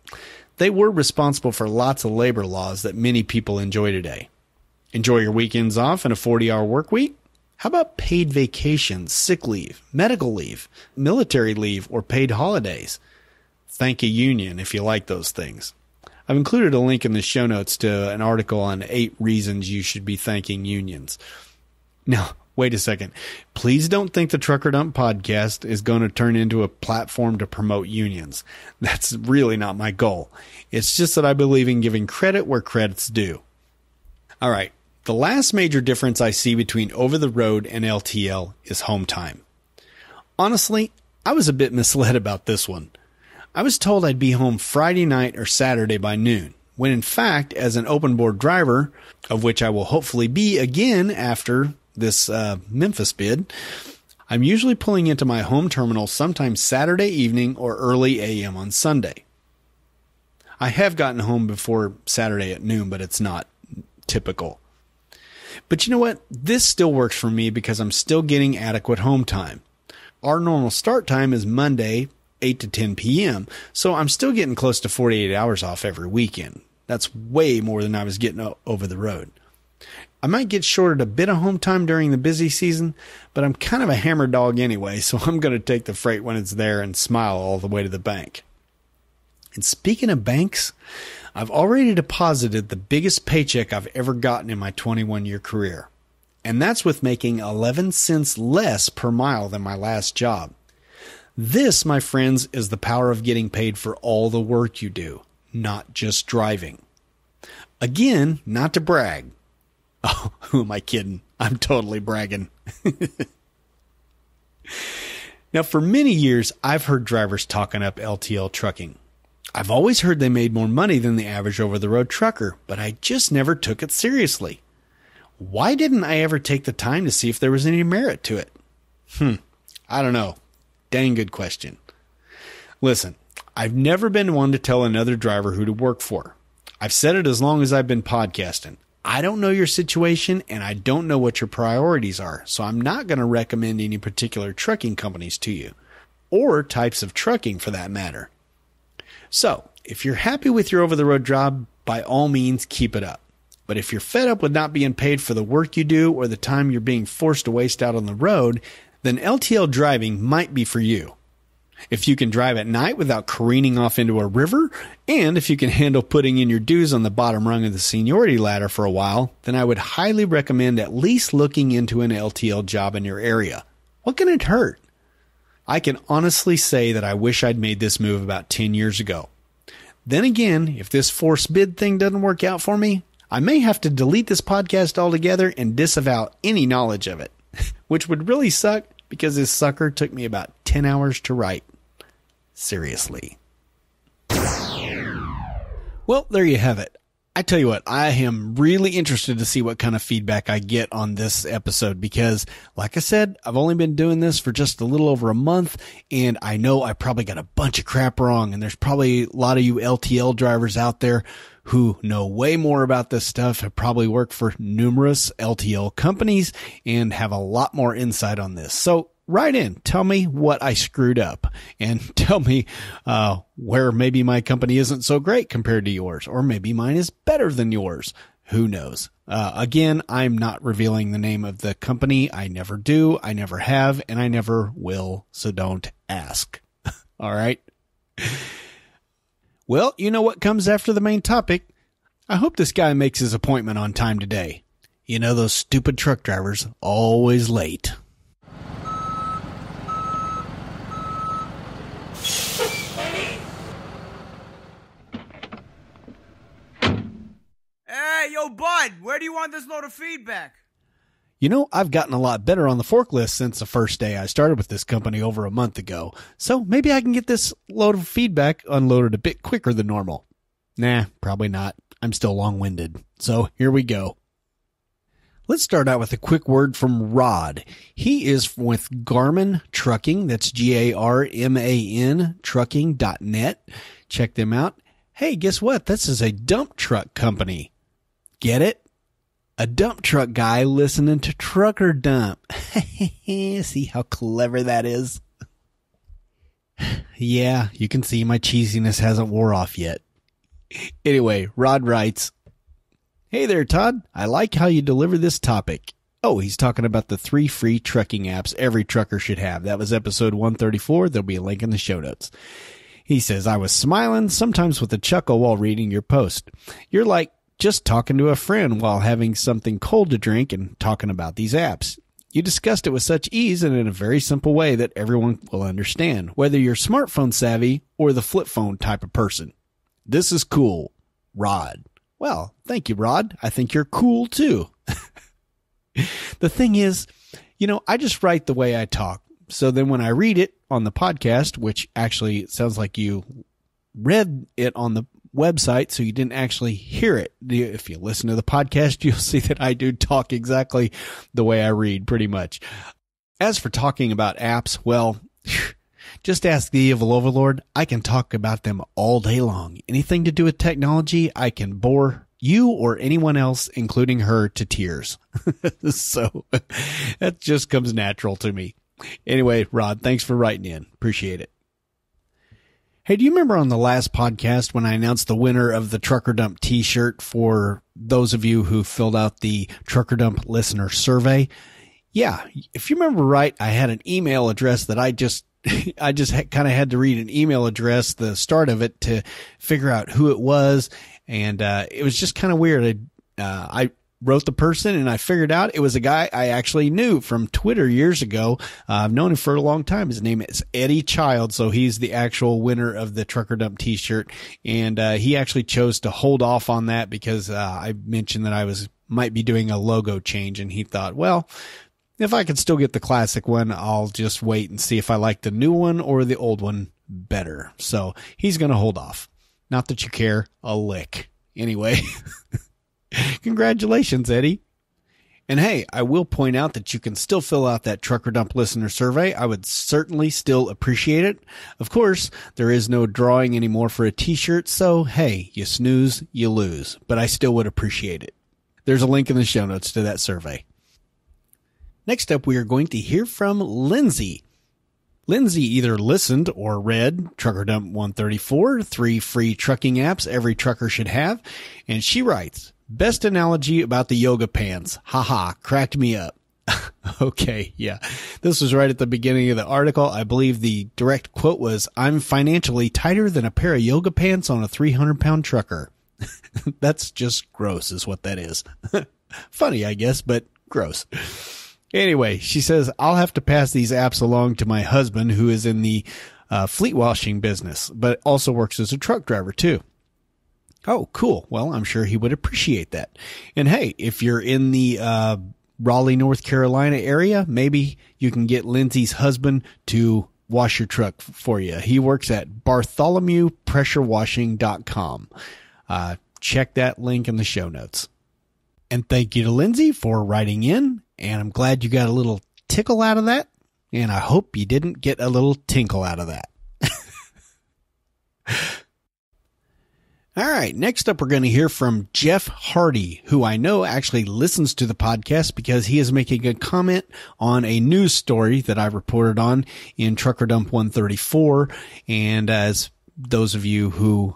S1: They were responsible for lots of labor laws that many people enjoy today. Enjoy your weekends off and a 40-hour work week? How about paid vacations, sick leave, medical leave, military leave, or paid holidays? Thank a union if you like those things. I've included a link in the show notes to an article on 8 reasons you should be thanking unions. Now, wait a second. Please don't think the Trucker Dump podcast is going to turn into a platform to promote unions. That's really not my goal. It's just that I believe in giving credit where credit's due. All right. The last major difference I see between over-the-road and LTL is home time. Honestly, I was a bit misled about this one. I was told I'd be home Friday night or Saturday by noon, when in fact, as an open-board driver, of which I will hopefully be again after this Memphis bid, I'm usually pulling into my home terminal sometime Saturday evening or early AM on Sunday. I have gotten home before Saturday at noon, but it's not typical. But you know what? This still works for me because I'm still getting adequate home time. Our normal start time is Monday, 8 to 10 p.m., so I'm still getting close to 48 hours off every weekend. That's way more than I was getting over the road. I might get shorted a bit of home time during the busy season, but I'm kind of a hammer dog anyway, so I'm going to take the freight when it's there and smile all the way to the bank. And speaking of banks, I've already deposited the biggest paycheck I've ever gotten in my 21-year career. And that's with making 11 cents less per mile than my last job. This, my friends, is the power of getting paid for all the work you do, not just driving. Again, not to brag. Oh, who am I kidding? I'm totally bragging. Now, for many years, I've heard drivers talking up LTL trucking. I've always heard they made more money than the average over-the-road trucker, but I just never took it seriously. Why didn't I ever take the time to see if there was any merit to it? I don't know. Dang good question. Listen, I've never been one to tell another driver who to work for. I've said it as long as I've been podcasting. I don't know your situation and I don't know what your priorities are, so I'm not going to recommend any particular trucking companies to you, or types of trucking for that matter. So, if you're happy with your over-the-road job, by all means, keep it up. But if you're fed up with not being paid for the work you do or the time you're being forced to waste out on the road, then LTL driving might be for you. If you can drive at night without careening off into a river, and if you can handle putting in your dues on the bottom rung of the seniority ladder for a while, then I would highly recommend at least looking into an LTL job in your area. What can it hurt? I can honestly say that I wish I'd made this move about 10 years ago. Then again, if this forced bid thing doesn't work out for me, I may have to delete this podcast altogether and disavow any knowledge of it, which would really suck because this sucker took me about 10 hours to write. Seriously. Well, there you have it. I tell you what, I am really interested to see what kind of feedback I get on this episode because, like I said, I've only been doing this for just a little over a month, and I know I probably got a bunch of crap wrong, and there's probably a lot of you LTL drivers out there who know way more about this stuff, have probably worked for numerous LTL companies, and have a lot more insight on this. So write in, tell me what I screwed up, and tell me where maybe my company isn't so great compared to yours, or maybe mine is better than yours. Who knows? Again, I'm not revealing the name of the company. I never do, I never have, and I never will, so don't ask. All right? Well, you know what comes after the main topic. I hope this guy makes his appointment on time today. You know, those stupid truck drivers, always late.
S9: Hey, yo, bud, where do you want this load of feedback?
S1: You know, I've gotten a lot better on the forklift since the first day I started with this company over a month ago. So maybe I can get this load of feedback unloaded a bit quicker than normal. Nah, probably not. I'm still long-winded. So here we go. Let's start out with a quick word from Rod. He is with Garmin Trucking. That's Garman trucking.net. Check them out. Hey, guess what? This is a dump truck company. Get it? A dump truck guy listening to Trucker Dump. See how clever that is? Yeah, you can see my cheesiness hasn't wore off yet. Anyway, Rod writes, "Hey there, Todd. I like how you deliver this topic." Oh, he's talking about the 3 free trucking apps every trucker should have. That was episode 134. There'll be a link in the show notes. He says, "I was smiling, sometimes with a chuckle while reading your post. You're like just talking to a friend while having something cold to drink and talking about these apps. You discussed it with such ease and in a very simple way that everyone will understand, whether you're smartphone savvy or the flip phone type of person. This is cool, Rod." Well, thank you, Rod. I think you're cool too. The thing is, I just write the way I talk. So then when I read it on the podcast, which actually it sounds like you read it on the website, so you didn't actually hear it. If you listen to the podcast, you'll see that I do talk exactly the way I read, pretty much. As for talking about apps, well, just ask the evil overlord. I can talk about them all day long. Anything to do with technology, I can bore you or anyone else, including her, to tears. So that just comes natural to me. Anyway, Rod, thanks for writing in. Appreciate it. Hey, do you remember on the last podcast when I announced the winner of the Trucker Dump t-shirt for those of you who filled out the Trucker Dump listener survey? Yeah, if you remember right, I had an email address that I just kind of had to read an email address, the start of it, to figure out who it was. And it was just kind of weird. I wrote the person and I figured out it was a guy I actually knew from Twitter years ago. I've known him for a long time. His name is Eddie Child. So he's the actual winner of the Trucker Dump t-shirt. And he actually chose to hold off on that because I mentioned that I might be doing a logo change. And he thought, well, if I could still get the classic one, I'll just wait and see if I like the new one or the old one better. So he's going to hold off. Not that you care a lick. Anyway, congratulations, Eddie. And hey, I will point out that you can still fill out that Trucker Dump listener survey. I would certainly still appreciate it. Of course, there is no drawing anymore for a t-shirt. So hey, you snooze, you lose, but I still would appreciate it. There's a link in the show notes to that survey. Next up, we are going to hear from Lindsay. Lindsay either listened or read Trucker Dump 134, 3 free trucking apps every trucker should have. And she writes, "Best analogy about the yoga pants. Haha, cracked me up." Okay, yeah. This was right at the beginning of the article. I believe the direct quote was, "I'm financially tighter than a pair of yoga pants on a 300-pound trucker." That's just gross is what that is. Funny, I guess, but gross. Anyway, she says, "I'll have to pass these apps along to my husband, who is in the fleet washing business, but also works as a truck driver too." Oh, cool. Well, I'm sure he would appreciate that. And hey, if you're in the Raleigh, North Carolina area, maybe you can get Lindsay's husband to wash your truck for you. He works at BartholomewPressureWashing.com. Check that link in the show notes. And thank you to Lindsay for writing in. And I'm glad you got a little tickle out of that. And I hope you didn't get a little tinkle out of that. All right. Next up, we're going to hear from Jeff Hardy, who I know actually listens to the podcast because he is making a comment on a news story that I reported on in Trucker Dump 134. And as those of you who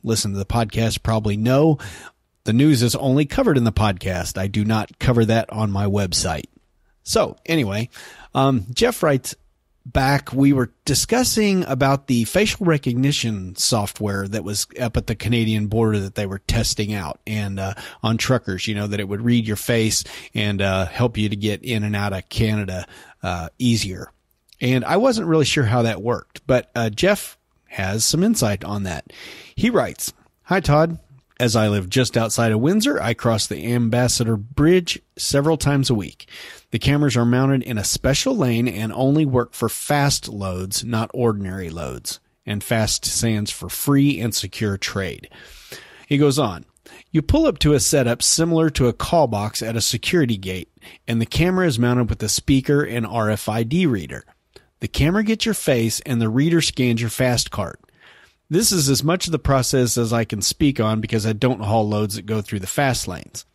S1: listen to the podcast probably know, the news is only covered in the podcast. I do not cover that on my website. So anyway, Jeff writes back, we were discussing about the facial recognition software that was up at the Canadian border that they were testing out and on truckers, that it would read your face and help you to get in and out of Canada easier. And I wasn't really sure how that worked, but Jeff has some insight on that. He writes, "Hi, Todd. As I live just outside of Windsor, I cross the Ambassador Bridge several times a week. The cameras are mounted in a special lane and only work for fast loads, not ordinary loads. And fast stands for free and secure trade." He goes on, "You pull up to a setup similar to a call box at a security gate, and the camera is mounted with a speaker and RFID reader. The camera gets your face, and the reader scans your fast card. This is as much of the process as I can speak on because I don't haul loads that go through the fast lanes.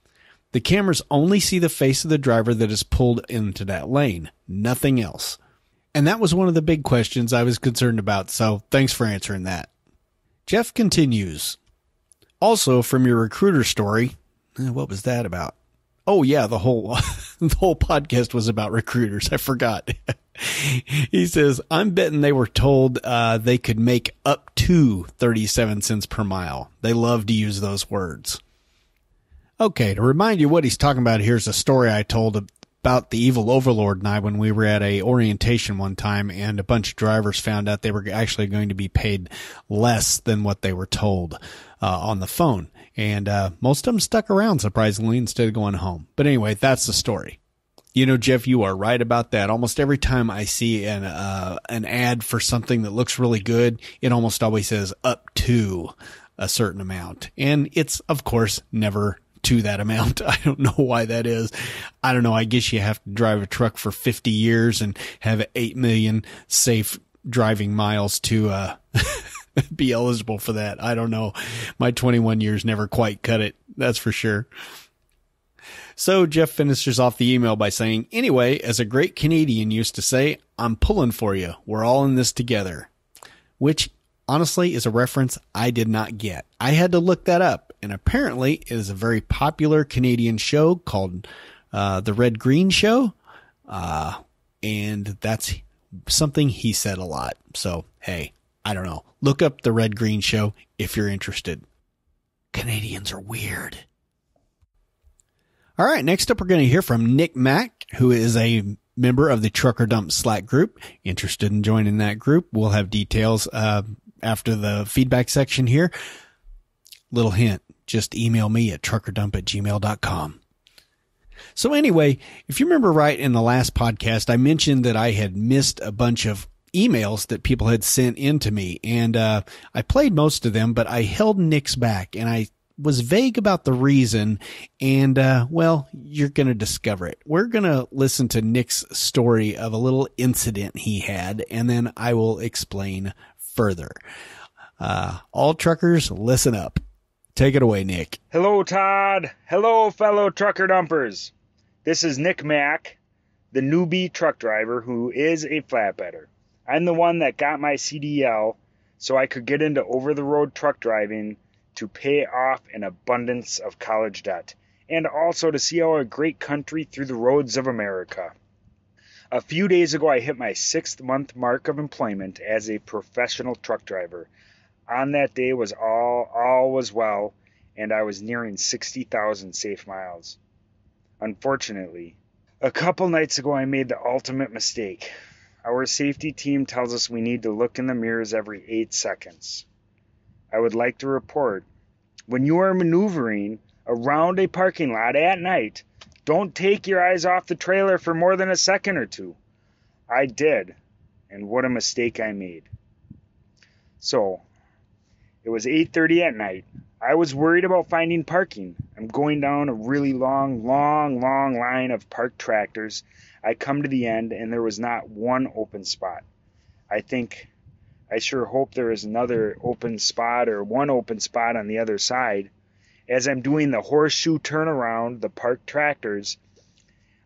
S1: The cameras only see the face of the driver that is pulled into that lane, nothing else. And that was one of the big questions I was concerned about, so thanks for answering that. Jeff continues. Also, from your recruiter story, what was that about? Oh, yeah, the whole podcast was about recruiters. I forgot. He says, I'm betting they were told they could make up to 37 cents per mile. They love to use those words. Okay, to remind you what he's talking about, here's a story I told about the evil overlord and I when we were at a orientation one time, and a bunch of drivers found out they were actually going to be paid less than what they were told on the phone. And most of them stuck around, surprisingly, instead of going home. But anyway, that's the story. You know, Jeff, you are right about that. Almost every time I see an ad for something that looks really good, it almost always says up to a certain amount. And it's, of course, never to that amount. I don't know why that is. I don't know. I guess you have to drive a truck for 50 years and have 8 million safe driving miles to be eligible for that. I don't know. My 21 years never quite cut it. That's for sure. So Jeff finishes off the email by saying, anyway, as a great Canadian used to say, I'm pulling for you. We're all in this together. Which honestly is a reference I did not get. I had to look that up. And apparently it is a very popular Canadian show called The Red Green Show. And that's something he said a lot. So, hey, I don't know. Look up The Red Green Show if you're interested. Canadians are weird. All right, next up we're going to hear from Nick Mack, who is a member of the Trucker Dump Slack group. Interested in joining that group? We'll have details after the feedback section here. Little hint, just email me at truckerdump@gmail.com. So anyway, if you remember right in the last podcast, I mentioned that I had missed a bunch of emails that people had sent in to me, and I played most of them, but I held Nick's back, and I was vague about the reason, and well, you're going to discover it. We're going to listen to Nick's story of a little incident he had, and then I will explain further. All truckers, listen up. Take it away, Nick.
S10: Hello, Todd. Hello, fellow trucker dumpers. This is Nick Mack, the newbie truck driver who is a flatbedder. I'm the one that got my CDL so I could get into over-the-road truck driving to pay off an abundance of college debt, and also to see our great country through the roads of America. A few days ago, I hit my 6th-month mark of employment as a professional truck driver. On that day was all was well, and I was nearing 60,000 safe miles. Unfortunately, a couple nights ago, I made the ultimate mistake. Our safety team tells us we need to look in the mirrors every 8 seconds. I would like to report, when you are maneuvering around a parking lot at night, don't take your eyes off the trailer for more than a second or two. I did, and what a mistake I made. So, it was 8:30 at night. I was worried about finding parking. I'm going down a really long line of parked tractors. I come to the end, and there was not one open spot. I sure hope there is another open spot or one open spot on the other side. As I'm doing the horseshoe turnaround, the parked tractors,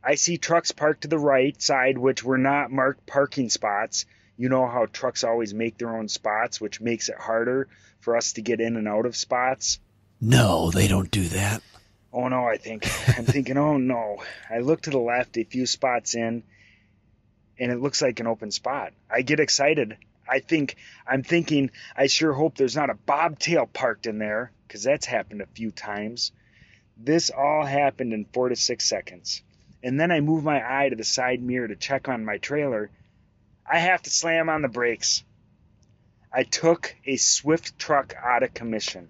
S10: I see trucks parked to the right side, which were not marked parking spots. You know how trucks always make their own spots, which makes it harder for us to get in and out of spots?
S1: No, they don't do that.
S10: Oh, no, I'm thinking, oh, no. I look to the left, a few spots in, and it looks like an open spot. I get excited. I'm thinking, I sure hope there's not a bobtail parked in there, because that's happened a few times. This all happened in 4 to 6 seconds. And then I move my eye to the side mirror to check on my trailer. I have to slam on the brakes. I took a Swift truck out of commission.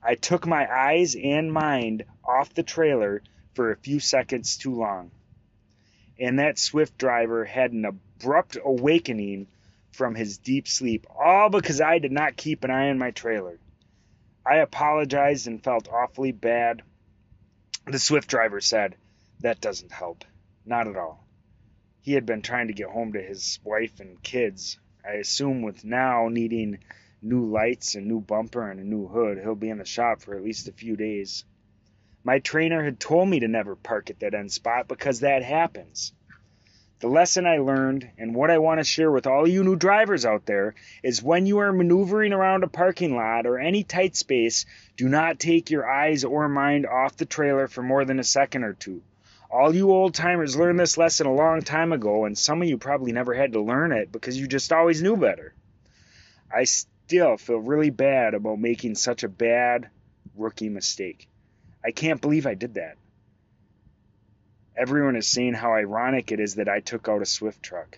S10: I took my eyes and mind off the trailer for a few seconds too long. And that Swift driver had an abrupt awakening from his deep sleep, all because I did not keep an eye on my trailer. I apologized and felt awfully bad. The Swift driver said, "That doesn't help. Not at all." He had been trying to get home to his wife and kids. I assume with now needing new lights, a new bumper, and a new hood, he'll be in the shop for at least a few days. My trainer had told me to never park at that end spot because that happens. The lesson I learned, and what I want to share with all you new drivers out there, is when you are maneuvering around a parking lot or any tight space, do not take your eyes or mind off the trailer for more than a second or two. All you old timers learned this lesson a long time ago, and some of you probably never had to learn it because you just always knew better. I still feel really bad about making such a bad rookie mistake. I can't believe I did that. Everyone is saying how ironic it is that I took out a Swift truck.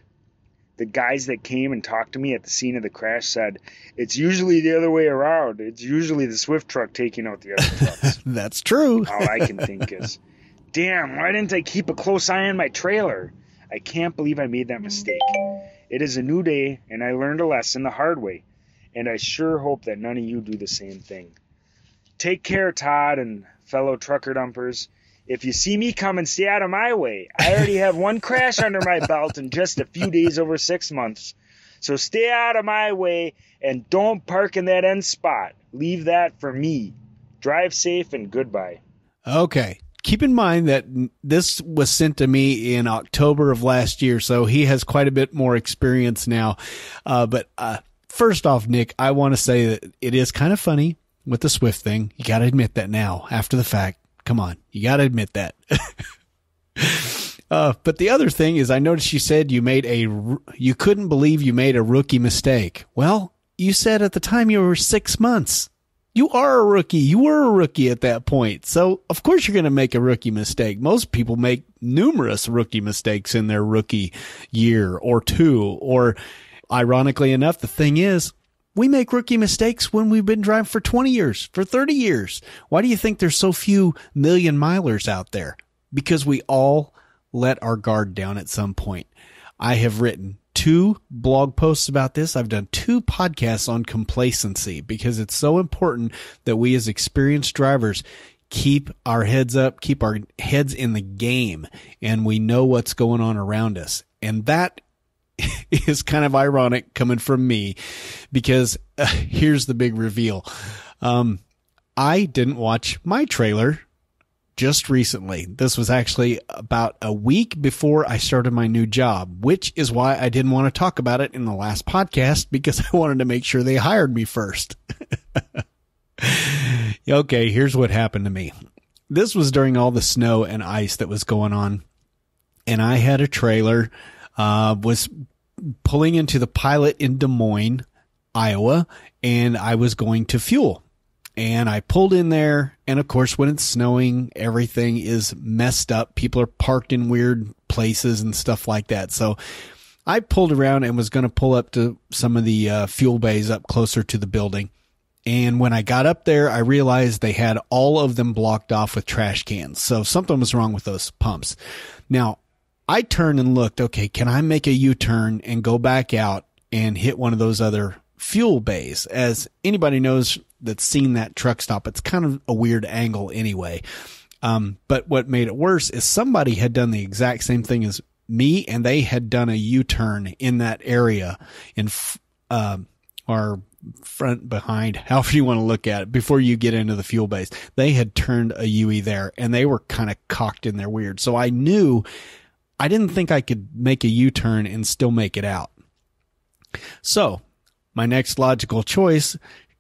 S10: The guys that came and talked to me at the scene of the crash said, it's usually the other way around. It's usually the Swift truck taking out the other trucks.
S1: That's true.
S10: All I can think is, damn, why didn't I keep a close eye on my trailer? I can't believe I made that mistake. It is a new day, and I learned a lesson the hard way, and I sure hope that none of you do the same thing. Take care, Todd and fellow trucker dumpers. If you see me coming, stay out of my way. I already have one crash under my belt in just a few days over 6 months. So stay out of my way and don't park in that end spot. Leave that for me. Drive safe and goodbye.
S1: Okay. Keep in mind that this was sent to me in October of last year, so he has quite a bit more experience now. But first off, Nick, I want to say that it is kind of funny with the Swift thing. You got to admit that now, after the fact. Come on, you got to admit that. But the other thing is, I noticed you said you couldn't believe you made a rookie mistake. Well, you said at the time you were 6 months. You are a rookie. You were a rookie at that point. So of course you're going to make a rookie mistake. Most people make numerous rookie mistakes in their rookie year or two. Or ironically enough, the thing is, we make rookie mistakes when we've been driving for 20 years, for 30 years. Why do you think there's so few million milers out there? Because we all let our guard down at some point. I have written 2 blog posts about this. I've done 2 podcasts on complacency because it's so important that we as experienced drivers keep our heads up, keep our heads in the game, and we know what's going on around us. And that is kind of ironic coming from me because here's the big reveal. I didn't watch my trailer just recently. This was actually about a week before I started my new job, which is why I didn't want to talk about it in the last podcast because I wanted to make sure they hired me first. Okay, here's what happened to me. This was during all the snow and ice that was going on, and I had a trailer was pulling into the Pilot in Des Moines, Iowa, and I was going to fuel. And I pulled in there, and of course, when it's snowing, everything is messed up. People are parked in weird places and stuff like that. So I pulled around and was going to pull up to some of the fuel bays up closer to the building. And when I got up there, I realized they had all of them blocked off with trash cans. So something was wrong with those pumps. Now, I turned and looked, okay, can I make a U-turn and go back out and hit one of those other fuel bays? As anybody knows that's seen that truck stop, it's kind of a weird angle anyway. But what made it worse is somebody had done the exact same thing as me, and they had done a U-turn in that area in or front, behind, however you want to look at it, before you get into the fuel bays. They had turned a UE there, and they were kind of cocked in there weird. So I didn't think I could make a U-turn and still make it out. So my next logical choice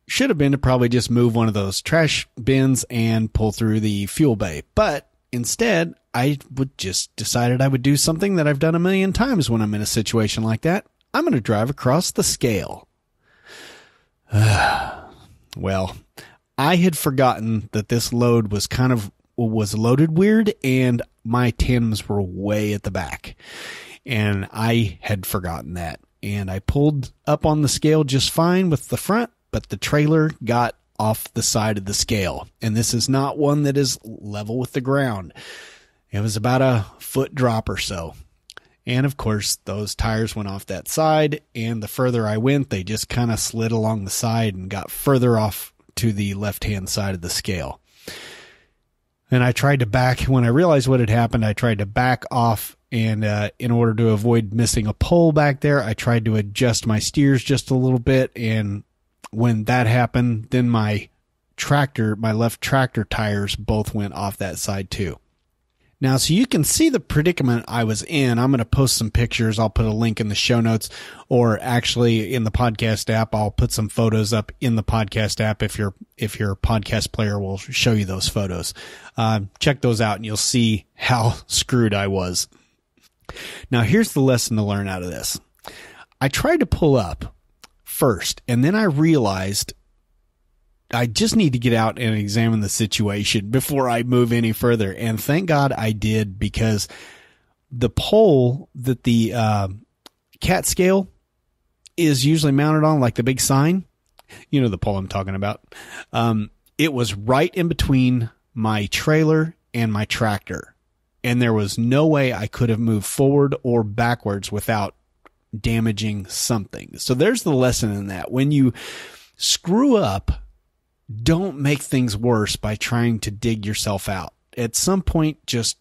S1: should have been to probably just move one of those trash bins and pull through the fuel bay. But instead, I would just decided I would do something that I've done a million times when I'm in a situation like that. I'm going to drive across the scale. Well, I had forgotten that this load was loaded weird, and my tandems were way at the back, and I had forgotten that. And I pulled up on the scale just fine with the front, but the trailer got off the side of the scale. And this is not one that is level with the ground. It was about a foot drop or so. And of course, those tires went off that side, and the further I went, they just kind of slid along the side and got further off to the left-hand side of the scale. And I tried to back, when I realized what had happened, I tried to back off, and in order to avoid missing a pole back there, I tried to adjust my steers just a little bit, and when that happened, then my left tractor tires both went off that side too. Now, so you can see the predicament I was in. I'm going to post some pictures. I'll put a link in the show notes, or actually in the podcast app. I'll put some photos up in the podcast app if your podcast player will show you those photos. Check those out and you'll see how screwed I was. Now, here's the lesson to learn out of this. I tried to pull up first, and then I realized I just need to get out and examine the situation before I move any further. And thank God I did, because the pole that the cat scale is usually mounted on, like the big sign, you know, the pole I'm talking about, it was right in between my trailer and my tractor. And there was no way I could have moved forward or backwards without damaging something. So there's the lesson in that. When you screw up, don't make things worse by trying to dig yourself out. At some point, just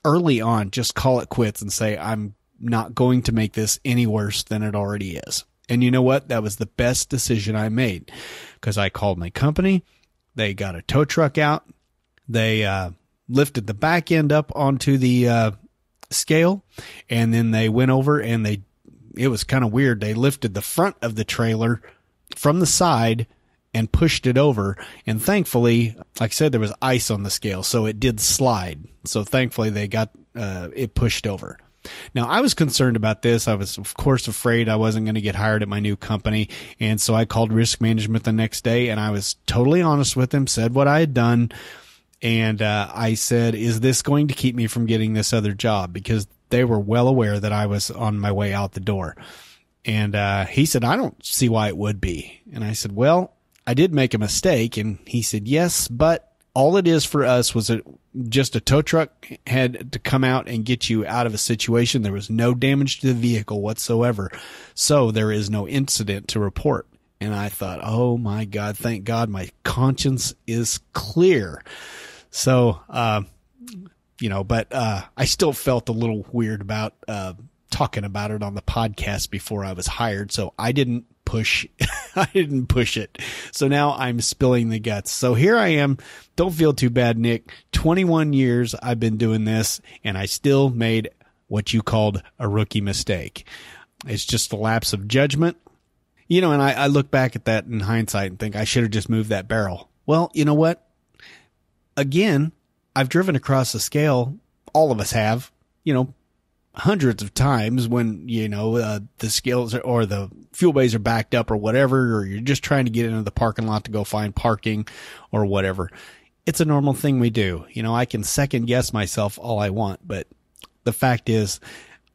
S1: early on, just call it quits and say, I'm not going to make this any worse than it already is. And you know what? That was the best decision I made, because I called my company. They got a tow truck out. They lifted the back end up onto the scale, and then they went over and it was kind of weird. They lifted the front of the trailer from the side and pushed it over. And thankfully, like I said, there was ice on the scale, so it did slide. So thankfully they got it pushed over. Now, I was concerned about this. I was, of course, afraid I wasn't going to get hired at my new company. And so I called risk management the next day, and I was totally honest with them, said what I had done. And I said, is this going to keep me from getting this other job? Because they were well aware that I was on my way out the door. And he said, I don't see why it would be. And I said, well, I did make a mistake. And he said, yes, but all it is for us was just a tow truck had to come out and get you out of a situation. There was no damage to the vehicle whatsoever. So there is no incident to report. And I thought, oh my God, thank God my conscience is clear. So, but I still felt a little weird about talking about it on the podcast before I was hired. So I didn't push it. So now I'm spilling the guts. So here I am. Don't feel too bad, Nick. 21 years I've been doing this, and I still made what you called a rookie mistake. It's just a lapse of judgment. You know, and I look back at that in hindsight and think I should have just moved that barrel. Well, you know what? Again, I've driven across the scale. All of us have, hundreds of times when, the scales or the fuel bays are backed up or whatever, or you're just trying to get into the parking lot to go find parking or whatever. It's a normal thing we do. I can second guess myself all I want, but the fact is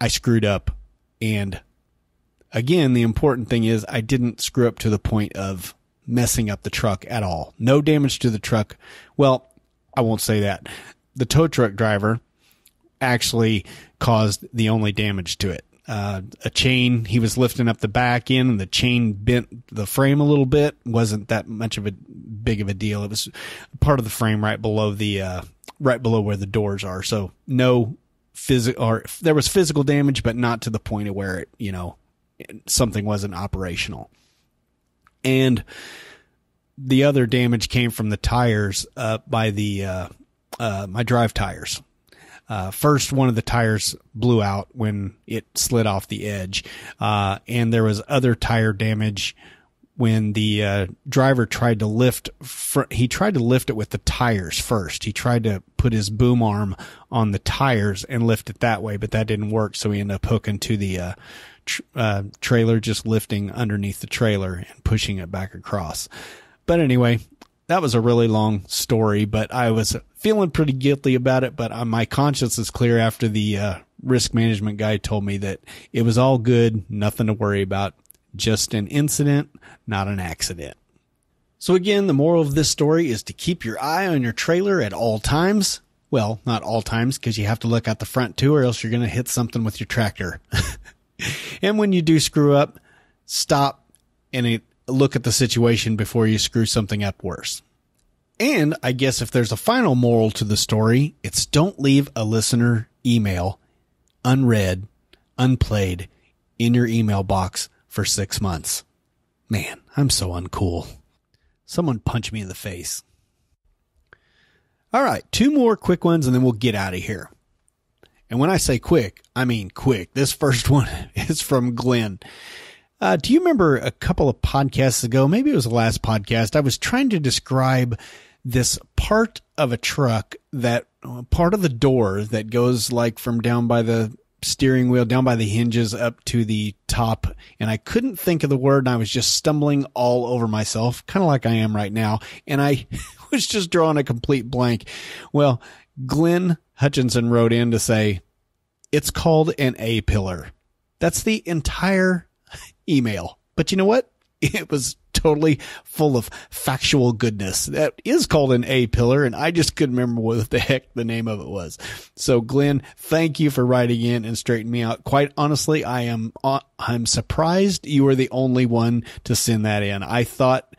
S1: I screwed up. And again, the important thing is I didn't screw up to the point of messing up the truck at all. No damage to the truck. Well, I won't say that. The tow truck driver actually caused the only damage to it. A chain, he was lifting up the back end, and the chain bent the frame a little bit. Wasn't that much of a big of a deal. It was part of the frame right below where the doors are. So no there was physical damage, but not to the point of where something wasn't operational. And the other damage came from the tires by my drive tires. First, one of the tires blew out when it slid off the edge. And there was other tire damage when the driver tried to lift. He tried to lift it with the tires first. He tried to put his boom arm on the tires and lift it that way, but that didn't work. So he ended up hooking to the trailer, just lifting underneath the trailer and pushing it back across. But anyway, that was a really long story, but I was feeling pretty guilty about it. But my conscience is clear after the risk management guy told me that it was all good, nothing to worry about, just an incident, not an accident. So again, the moral of this story is to keep your eye on your trailer at all times. Well, not all times, because you have to look out the front too, or else you're going to hit something with your tractor. And when you do screw up, stop and look at the situation before you screw something up worse. And I guess if there's a final moral to the story, it's don't leave a listener email unread, unplayed in your email box for 6 months. Man, I'm so uncool. Someone punch me in the face. All right, 2 more quick ones and then we'll get out of here. And when I say quick, I mean quick. This first one is from Glenn. Do you remember a couple of podcasts ago, maybe it was the last podcast, I was trying to describe this part of a truck, that part of the door that goes like from down by the steering wheel, down by the hinges up to the top. And I couldn't think of the word, and I was just stumbling all over myself, kind of like I am right now. And I was just drawing a complete blank. Well, Glenn Hutchinson wrote in to say, it's called an A-pillar. That's the entire email. But you know what? It was totally full of factual goodness. That is called an A-pillar, and I just couldn't remember what the heck the name of it was. So Glenn, thank you for writing in and straightening me out. Quite honestly, I'm surprised you were the only one to send that in. I thought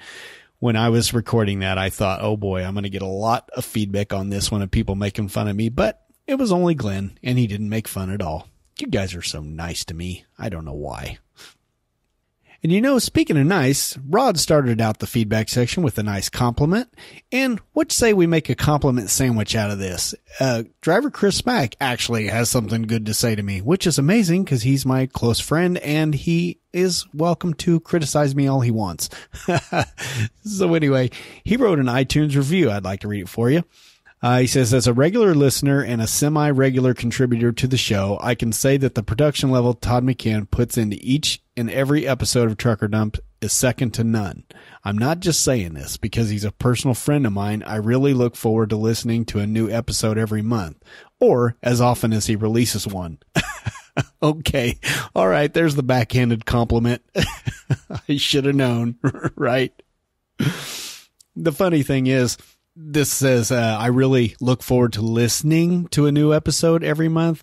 S1: when I was recording that, I thought, oh boy, I'm going to get a lot of feedback on this one of people making fun of me, but it was only Glenn, and he didn't make fun at all. You guys are so nice to me. I don't know why. And you know, speaking of nice, Rod started out the feedback section with a nice compliment. And what say we make a compliment sandwich out of this? Driver Chris Mack actually has something good to say to me, which is amazing because he's my close friend and he is welcome to criticize me all he wants. So anyway, he wrote an iTunes review. I'd like to read it for you. He says, as a regular listener and a semi-regular contributor to the show, I can say that the production level Todd McCann puts into each and every episode of Trucker Dump is second to none. I'm not just saying this because he's a personal friend of mine. I really look forward to listening to a new episode every month, or as often as he releases one. Okay. All right. There's the backhanded compliment. I should have known, right? The funny thing is, this says, I really look forward to listening to a new episode every month.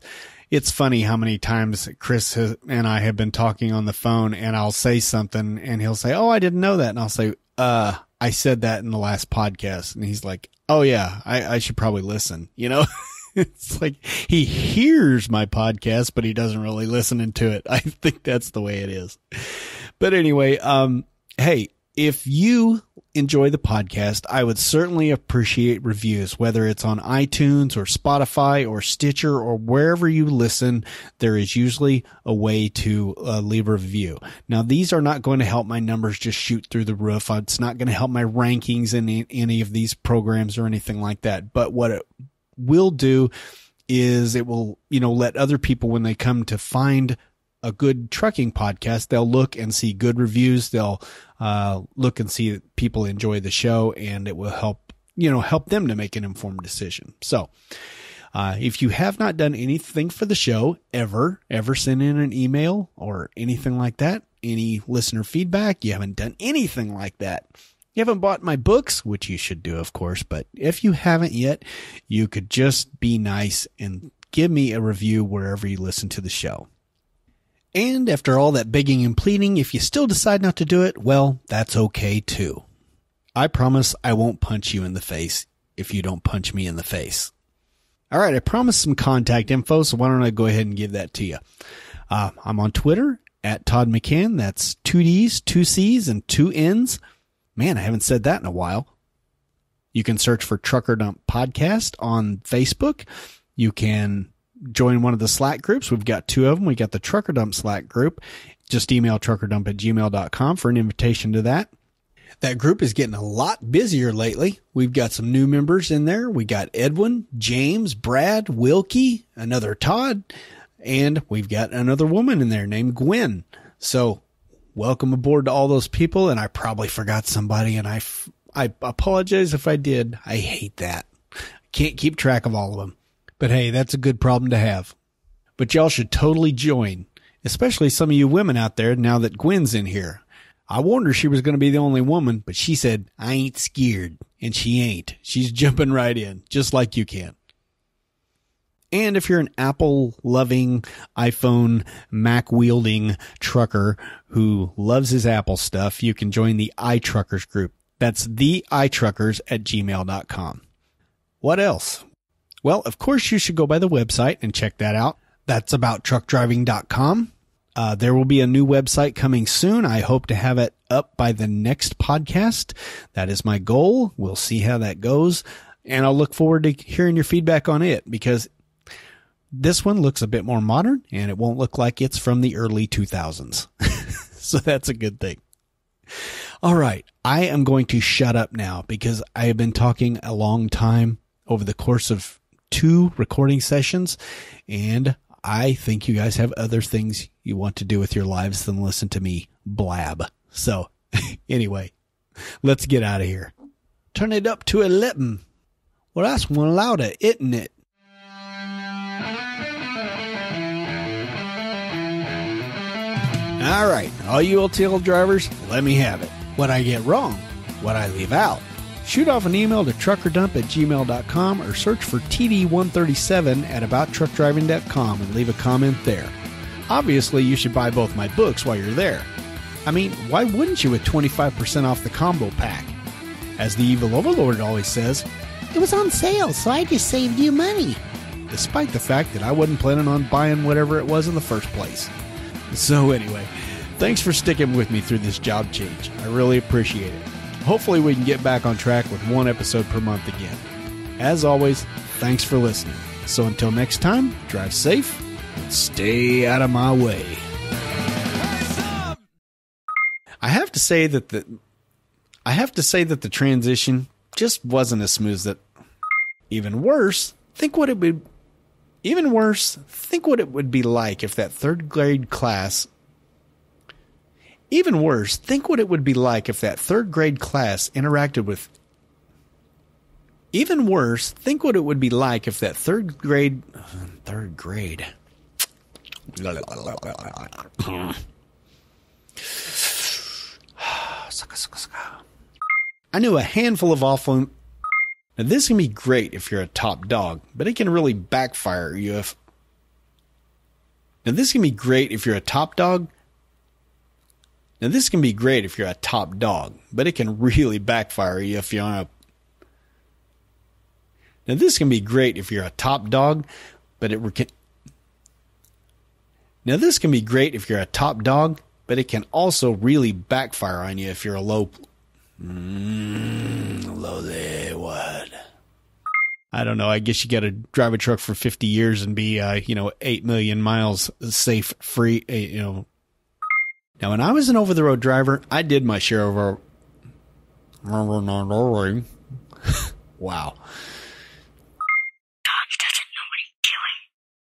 S1: It's funny how many times Chris and I have been talking on the phone and I'll say something and he'll say, oh, I didn't know that. And I'll say, I said that in the last podcast. And he's like, oh yeah, I should probably listen. You know, it's like he hears my podcast, but he doesn't really listen to it. I think that's the way it is. But anyway, hey, if you enjoy the podcast, I would certainly appreciate reviews, whether it's on iTunes or Spotify or Stitcher or wherever you listen. There is usually a way to leave a review. Now, these are not going to help my numbers just shoot through the roof. It's not going to help my rankings in any of these programs or anything like that. But what it will do is it will, let other people, when they come to find a good trucking podcast, they'll look and see good reviews. They'll look and see that people enjoy the show, and it will help them to make an informed decision. So, if you have not done anything for the show ever send in an email or anything like that, any listener feedback, you haven't done anything like that. You haven't bought my books, which you should do, of course, but if you haven't yet, you could just be nice and give me a review wherever you listen to the show. And after all that begging and pleading, if you still decide not to do it, well, that's okay too. I promise I won't punch you in the face if you don't punch me in the face. All right, I promised some contact info, so why don't I go ahead and give that to you. I'm on Twitter at Todd McCann. That's 2 D's, 2 C's, and 2 N's. Man, I haven't said that in a while. You can search for Trucker Dump Podcast on Facebook. You can join one of the Slack groups. We've got 2 of them. We got the Trucker Dump Slack group. Just email truckerdump@gmail.com for an invitation to that. That group is getting a lot busier lately. We've got some new members in there. We got Edwin, James, Brad, Wilkie, another Todd, and we've got another woman in there named Gwen. So welcome aboard to all those people. And I probably forgot somebody, and I apologize if I did. I hate that. I can't keep track of all of them. But hey, that's a good problem to have. But y'all should totally join, especially some of you women out there now that Gwen's in here. I warned her she was going to be the only woman, but she said, I ain't scared. And she ain't. She's jumping right in, just like you can. And if you're an Apple-loving, iPhone, Mac-wielding trucker who loves his Apple stuff, you can join the iTruckers group. That's the iTruckers@gmail.com. What else? Well, of course, you should go by the website and check that out. That's abouttruckdriving.com. There will be a new website coming soon. I hope to have it up by the next podcast. That is my goal. We'll see how that goes. And I'll look forward to hearing your feedback on it, because this one looks a bit more modern, and it won't look like it's from the early 2000s. So that's a good thing. All right, I am going to shut up now because I have been talking a long time over the course of 2 recording sessions, and I think you guys have other things you want to do with your lives than listen to me blab. So anyway, let's get out of here. Turn it up to 11. Well, that's one louder, isn't it? All right, all you LTL drivers, let me have it. What I get wrong, what I leave out. Shoot off an email to truckerdump@gmail.com or search for TD137 at abouttruckdriving.com and leave a comment there. Obviously, you should buy both my books while you're there. I mean, why wouldn't you with 25% off the combo pack? As the evil overlord always says, it was on sale, so I just saved you money. Despite the fact that I wasn't planning on buying whatever it was in the first place. So anyway, thanks for sticking with me through this job change. I really appreciate it. Hopefully we can get back on track with 1 episode per month again. As always, thanks for listening. So until next time, drive safe and stay out of my way. I have to say that the transition just wasn't as smooth as that. Even worse, think what it would be like if that third grade class interacted with I knew a handful of awful. Now this can be great if you're a top dog, but it can really backfire you if. Now this can be great if you're a top dog. Now this can be great if you're a top dog, but it can really backfire you if you're on a. Now this can be great if you're a top dog, but it can. Now this can be great if you're a top dog, but it can also really backfire on you if you're a low. Lowly what? I don't know. I guess you got to drive a truck for 50 years and be, 8 million miles safe, free, Now, when I was an over-the-road driver, I did my share of wow.